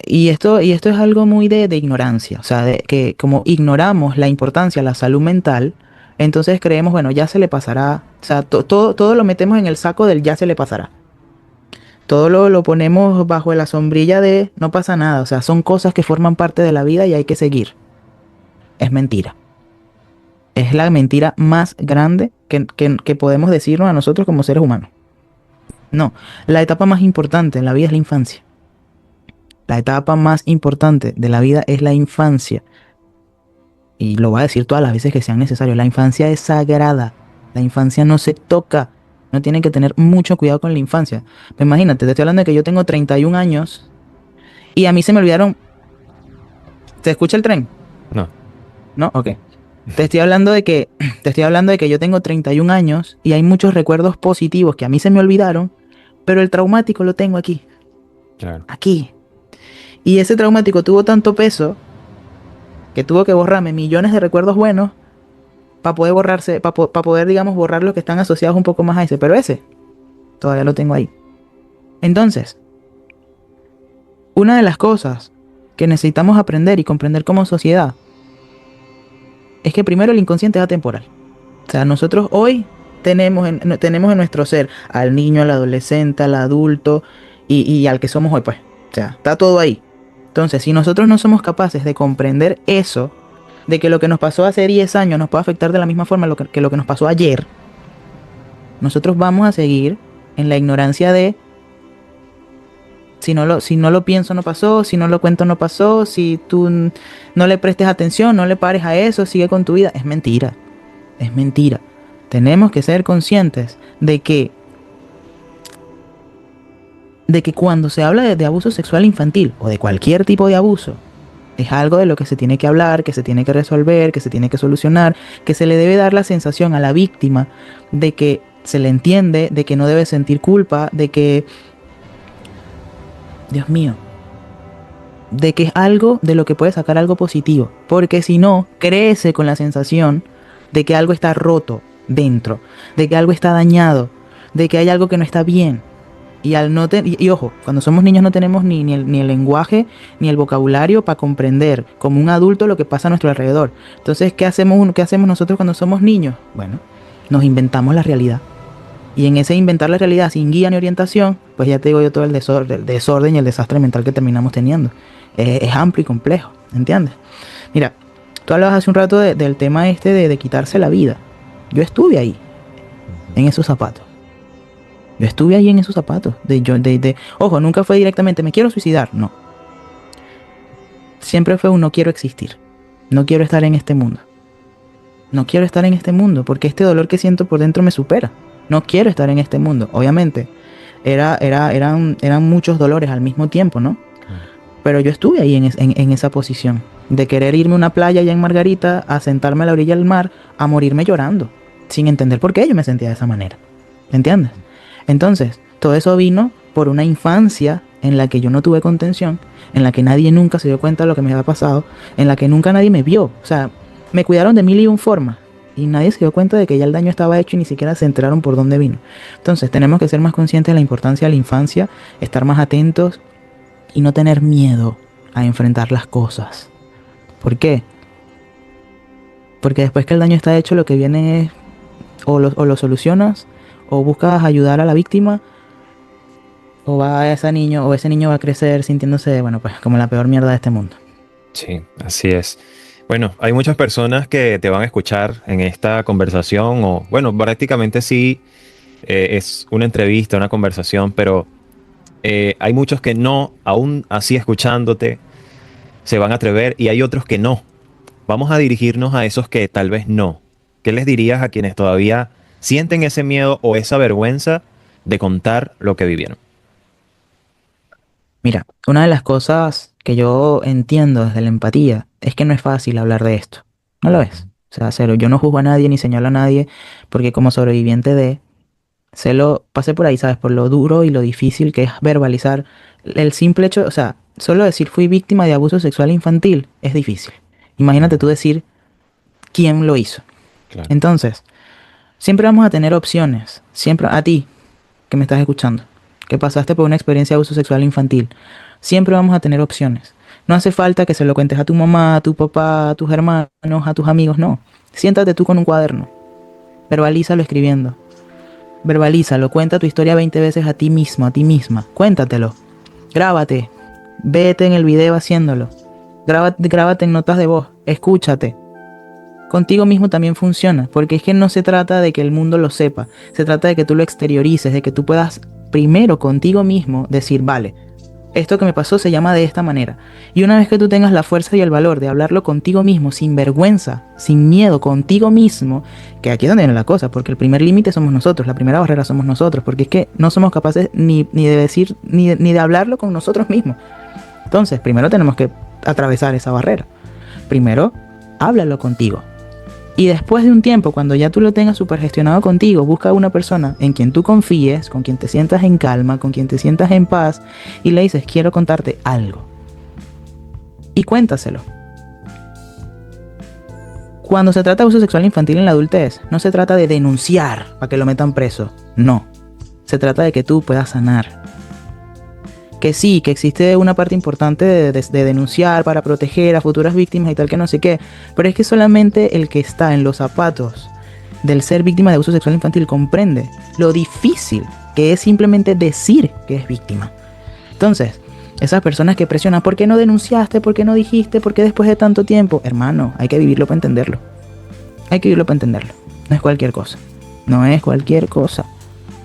y esto es algo muy de ignorancia, o sea, de que como ignoramos la importancia de la salud mental, entonces creemos, bueno, ya se le pasará, o sea, todo lo metemos en el saco del ya se le pasará. Todo lo ponemos bajo la sombrilla de no pasa nada, o sea, son cosas que forman parte de la vida y hay que seguir. Es mentira. Es la mentira más grande que podemos decirnos a nosotros como seres humanos. No, la etapa más importante en la vida es la infancia. La etapa más importante de la vida es la infancia. Y lo voy a decir todas las veces que sean necesarias. La infancia es sagrada. La infancia no se toca. No tienen que tener mucho cuidado con la infancia. Pero imagínate, te estoy hablando de que yo tengo 31 años y a mí se me olvidaron. ¿Se escucha el tren? No. ¿No? Ok. Te estoy hablando de que yo tengo 31 años y hay muchos recuerdos positivos que a mí se me olvidaron, pero el traumático lo tengo aquí, Claro. aquí. Y ese traumático tuvo tanto peso que tuvo que borrarme millones de recuerdos buenos para poder borrarse, para poder, digamos, borrar los que están asociados un poco más a ese, pero ese todavía lo tengo ahí. Entonces, una de las cosas que necesitamos aprender y comprender como sociedad es que primero el inconsciente es atemporal. O sea, nosotros hoy tenemos en nuestro ser al niño, al adolescente, al adulto y al que somos hoy, pues. O sea, está todo ahí. Entonces, si nosotros no somos capaces de comprender eso, de que lo que nos pasó hace 10 años nos puede afectar de la misma forma que lo que nos pasó ayer, nosotros vamos a seguir en la ignorancia de si no lo pienso no pasó, si no lo cuento no pasó, si tú no le prestes atención, no le pares a eso, sigue con tu vida. Es mentira, es mentira. Tenemos que ser conscientes de que cuando se habla de abuso sexual infantil o de cualquier tipo de abuso, es algo de lo que se tiene que hablar, que se tiene que resolver, que se tiene que solucionar, que se le debe dar la sensación a la víctima de que se le entiende, de que no debe sentir culpa, de que, Dios mío, de que es algo de lo que puede sacar algo positivo. Porque si no, crece con la sensación de que algo está roto dentro, de que algo está dañado, de que hay algo que no está bien. Y al no y ojo, cuando somos niños no tenemos ni el lenguaje ni el vocabulario para comprender como un adulto lo que pasa a nuestro alrededor. Entonces, ¿qué hacemos nosotros cuando somos niños? Bueno, nos inventamos la realidad. Y en ese inventar la realidad sin guía ni orientación, pues ya te digo yo todo el desorden y el desastre mental que terminamos teniendo. Es amplio y complejo, ¿entiendes? Mira, tú hablabas hace un rato del tema este de quitarse la vida. Yo estuve ahí, en esos zapatos. Yo estuve ahí en esos zapatos. Ojo, nunca fue directamente, me quiero suicidar. No. Siempre fue un no quiero existir. No quiero estar en este mundo. No quiero estar en este mundo porque este dolor que siento por dentro me supera. No quiero estar en este mundo. Obviamente, eran muchos dolores al mismo tiempo, ¿no? Pero yo estuve ahí en esa posición. De querer irme a una playa allá en Margarita, a sentarme a la orilla del mar, a morirme llorando. Sin entender por qué yo me sentía de esa manera. ¿Entiendes? Entonces, todo eso vino por una infancia en la que yo no tuve contención, en la que nadie nunca se dio cuenta de lo que me había pasado, en la que nunca nadie me vio. O sea, me cuidaron de mil y un formas y nadie se dio cuenta de que ya el daño estaba hecho y ni siquiera se enteraron por dónde vino. Entonces, tenemos que ser más conscientes de la importancia de la infancia, estar más atentos y no tener miedo a enfrentar las cosas. ¿Por qué? Porque después que el daño está hecho, lo que viene es o lo solucionas o buscas ayudar a la víctima, o ese niño va a crecer sintiéndose, bueno, pues como la peor mierda de este mundo. Sí, así es. Bueno, hay muchas personas que te van a escuchar en esta conversación, o bueno, prácticamente sí, es una entrevista, una conversación, pero hay muchos que no, aún así escuchándote, se van a atrever y hay otros que no. vamos a dirigirnos a esos que tal vez no. ¿Qué les dirías a quienes todavía sienten ese miedo o esa vergüenza de contar lo que vivieron? Mira, una de las cosas que yo entiendo desde la empatía es que no es fácil hablar de esto. No lo es. O sea, cero, yo no juzgo a nadie ni señalo a nadie porque como sobreviviente de, pasé por ahí, ¿sabes? Por lo duro y lo difícil que es verbalizar el simple hecho, o sea, solo decir fui víctima de abuso sexual infantil es difícil. Imagínate tú decir quién lo hizo. Claro. Entonces, siempre vamos a tener opciones. Siempre, a ti que me estás escuchando, que pasaste por una experiencia de abuso sexual infantil, siempre vamos a tener opciones. No hace falta que se lo cuentes a tu mamá, a tu papá, a tus hermanos, a tus amigos, no. Siéntate tú con un cuaderno. Verbalízalo escribiendo. Verbalízalo, cuenta tu historia 20 veces a ti mismo, a ti misma. Cuéntatelo. Grábate. Vete en el video haciéndolo. Grábate en notas de voz. Escúchate. Contigo mismo también funciona, porque es que no se trata de que el mundo lo sepa, se trata de que tú lo exteriorices, de que tú puedas primero contigo mismo decir, vale, esto que me pasó se llama de esta manera. Y una vez que tú tengas la fuerza y el valor de hablarlo contigo mismo, sin vergüenza, sin miedo, contigo mismo, que aquí es donde viene la cosa, porque el primer límite somos nosotros, la primera barrera somos nosotros, porque es que no somos capaces ni de decir, ni de hablarlo con nosotros mismos. Entonces, primero tenemos que atravesar esa barrera. Primero, háblalo contigo. Y después de un tiempo, cuando ya tú lo tengas súper gestionado contigo, busca a una persona en quien tú confíes, con quien te sientas en calma, con quien te sientas en paz, y le dices, quiero contarte algo. Y cuéntaselo. Cuando se trata de abuso sexual infantil en la adultez, no se trata de denunciar para que lo metan preso. No. Se trata de que tú puedas sanar. Que sí, que existe una parte importante de denunciar para proteger a futuras víctimas y tal que no sé qué, pero es que solamente el que está en los zapatos del ser víctima de abuso sexual infantil comprende lo difícil que es simplemente decir que es víctima. Entonces, esas personas que presionan, ¿por qué no denunciaste? ¿Por qué no dijiste? ¿Por qué después de tanto tiempo? Hermano, hay que vivirlo para entenderlo. Hay que vivirlo para entenderlo. No es cualquier cosa. No es cualquier cosa.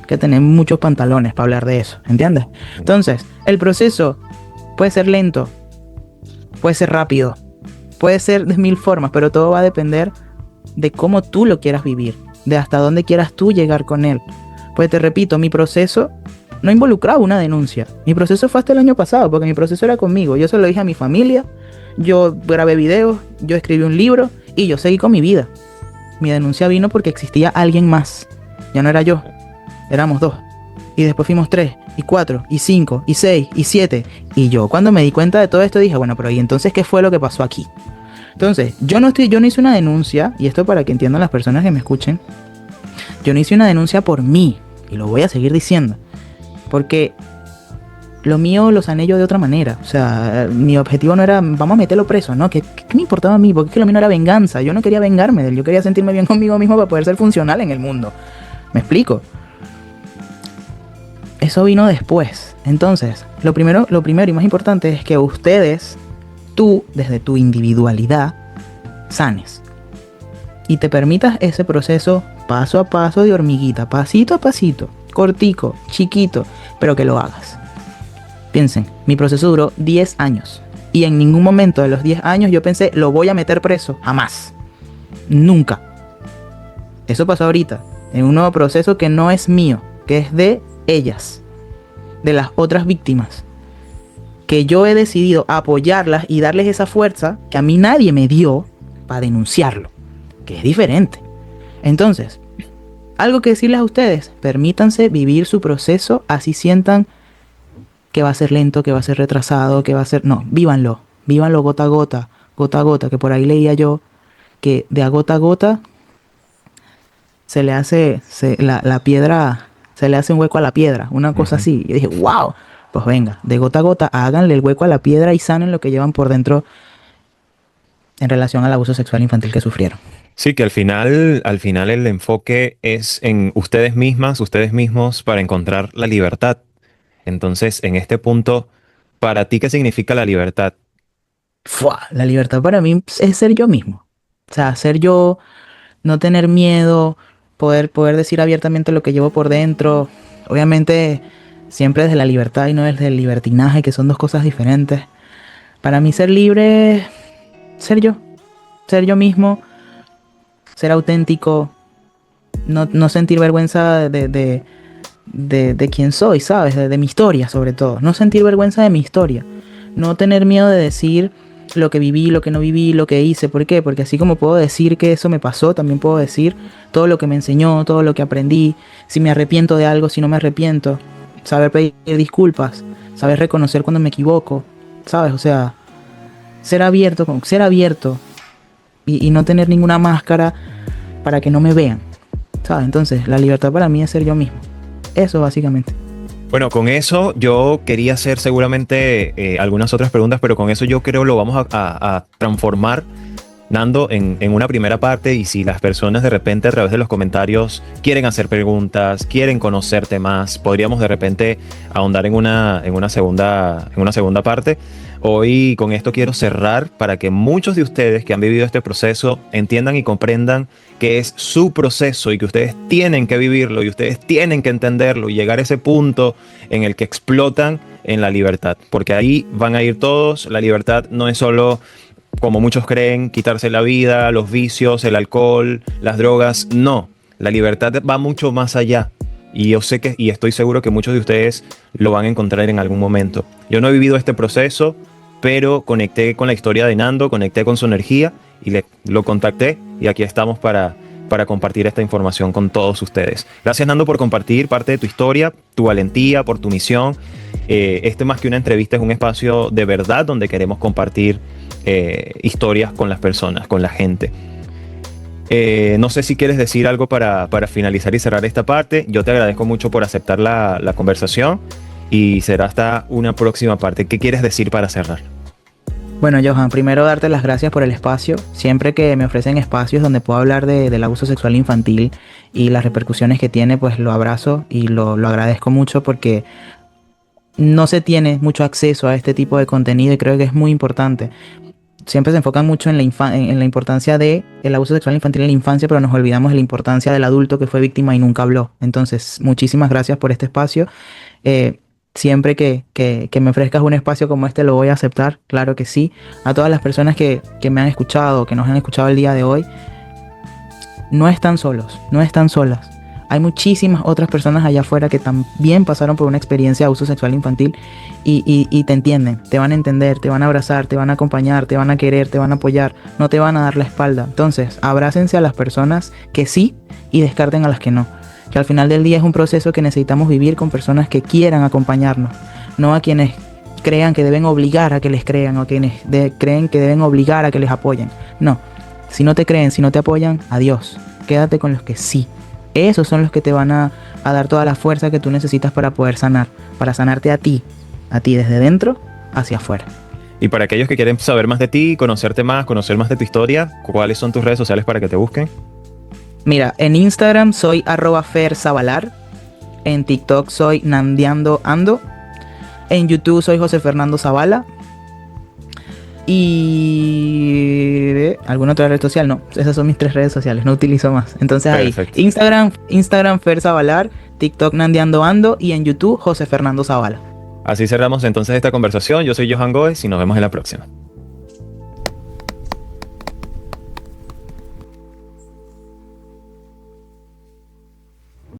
Que tener muchos pantalones para hablar de eso, ¿entiendes? Entonces, el proceso puede ser lento, puede ser rápido, puede ser de mil formas, pero todo va a depender de cómo tú lo quieras vivir, de hasta dónde quieras tú llegar con él. Pues te repito, mi proceso no involucraba una denuncia. Mi proceso fue hasta el año pasado, porque mi proceso era conmigo. Yo se lo dije a mi familia, yo grabé videos, yo escribí un libro y yo seguí con mi vida. Mi denuncia vino porque existía alguien más, ya no era yo. Éramos 2. Y después fuimos 3, y 4, y 5, y 6, y 7. Y yo cuando me di cuenta de todo esto dije, bueno, pero ¿y entonces qué fue lo que pasó aquí? Entonces, yo no hice una denuncia, y esto para que entiendan las personas que me escuchen, yo no hice una denuncia por mí, y lo voy a seguir diciendo, porque lo mío lo sané yo de otra manera. O sea, mi objetivo no era, vamos a meterlo preso, ¿no? ¿Qué me importaba a mí? Porque es que lo mío no era venganza, yo no quería vengarme de él, yo quería sentirme bien conmigo mismo para poder ser funcional en el mundo. ¿Me explico? Eso vino después. Entonces, lo primero y más importante es que ustedes, tú, desde tu individualidad, sanes. Y te permitas ese proceso paso a paso de hormiguita, pasito a pasito, cortico, chiquito, pero que lo hagas. Piensen, mi proceso duró 10 años. Y en ningún momento de los 10 años yo pensé, lo voy a meter preso. Jamás. Nunca. Eso pasó ahorita, en un nuevo proceso que no es mío, que es de ellas, de las otras víctimas, que yo he decidido apoyarlas y darles esa fuerza que a mí nadie me dio para denunciarlo, que es diferente. Entonces, algo que decirles a ustedes, permítanse vivir su proceso, así sientan que va a ser lento, que va a ser retrasado, que va a ser... No, vívanlo gota a gota, que por ahí leía yo que de a gota se le hace la piedra, se le hace un hueco a la piedra, una cosa así. Y dije, wow, pues venga, de gota a gota, háganle el hueco a la piedra y sanen lo que llevan por dentro en relación al abuso sexual infantil que sufrieron. Sí, que al final el enfoque es en ustedes mismas, ustedes mismos para encontrar la libertad. Entonces, en este punto, ¿para ti qué significa la libertad? ¡Fua! La libertad para mí es ser yo mismo. O sea, ser yo, no tener miedo, poder decir abiertamente lo que llevo por dentro. Obviamente, siempre desde la libertad y no desde el libertinaje, que son dos cosas diferentes. Para mí ser libre es ser yo. ser yo mismo, ser auténtico, no sentir vergüenza de quién soy, ¿sabes? De mi historia, sobre todo. No sentir vergüenza de mi historia. No tener miedo de decir lo que viví, lo que no viví, lo que hice. ¿Por qué? Porque así como puedo decir que eso me pasó, también puedo decir todo lo que me enseñó, todo lo que aprendí, si me arrepiento de algo, si no me arrepiento, saber pedir disculpas, saber reconocer cuando me equivoco, ¿sabes? O sea, ser abierto y no tener ninguna máscara para que no me vean, ¿sabes? Entonces, la libertad para mí es ser yo mismo. Eso básicamente. Bueno, con eso yo quería hacer seguramente algunas otras preguntas, pero con eso yo creo lo vamos a transformar, Nando, en una primera parte. Y si las personas de repente a través de los comentarios quieren hacer preguntas, quieren conocerte más, podríamos de repente ahondar en una segunda parte. Hoy con esto quiero cerrar para que muchos de ustedes que han vivido este proceso entiendan y comprendan que es su proceso y que ustedes tienen que vivirlo y ustedes tienen que entenderlo y llegar a ese punto en el que explotan en la libertad, porque ahí van a ir todos. La libertad no es solo, como muchos creen, quitarse la vida, los vicios, el alcohol, las drogas. No, la libertad va mucho más allá. Y yo sé y estoy seguro que muchos de ustedes lo van a encontrar en algún momento. Yo no he vivido este proceso, pero conecté con la historia de Nando, conecté con su energía y lo contacté. Y aquí estamos para compartir esta información con todos ustedes. Gracias, Nando, por compartir parte de tu historia, tu valentía, por tu misión. Este, más que una entrevista, es un espacio de verdad donde queremos compartir historias con las personas, con la gente. No sé si quieres decir algo para finalizar y cerrar esta parte. Yo te agradezco mucho por aceptar la conversación y será hasta una próxima parte. ¿Qué quieres decir para cerrar? Bueno, Johan, primero darte las gracias por el espacio. Siempre que me ofrecen espacios donde puedo hablar del abuso sexual infantil y las repercusiones que tiene, pues lo abrazo y lo agradezco mucho, porque no se tiene mucho acceso a este tipo de contenido y creo que es muy importante. Siempre se enfocan mucho en la importancia del abuso sexual infantil en la infancia, pero nos olvidamos de la importancia del adulto que fue víctima y nunca habló. Entonces, muchísimas gracias por este espacio. Siempre que me ofrezcas un espacio como este, lo voy a aceptar, claro que sí. A todas las personas que me han escuchado, que nos han escuchado el día de hoy, no están solos, no están solas. Hay muchísimas otras personas allá afuera que también pasaron por una experiencia de abuso sexual infantil y te entienden, te van a entender, te van a abrazar, te van a acompañar, te van a querer, te van a apoyar, no te van a dar la espalda. Entonces, abrácense a las personas que sí y descarten a las que no. Que al final del día es un proceso que necesitamos vivir con personas que quieran acompañarnos, no a quienes crean que deben obligar a que les crean o quienes creen que deben obligar a que les apoyen. No, si no te creen, si no te apoyan, adiós, quédate con los que sí. Esos son los que te van a dar toda la fuerza que tú necesitas para poder sanar, para sanarte a ti desde dentro hacia afuera. Y para aquellos que quieren saber más de ti, conocerte más, conocer más de tu historia, ¿cuáles son tus redes sociales para que te busquen? Mira, en Instagram soy @fersavalar, en TikTok soy nandeandoando, en YouTube soy José Fernando Zavala. Y ¿alguna otra red social? No, esas son mis 3 redes sociales, no utilizo más. Entonces Perfecto. ahí, Instagram Fer Zavalar, TikTok Nandeando Ando y en YouTube José Fernando Zavala. Así cerramos entonces esta conversación. Yo soy Johan Goes y nos vemos en la próxima.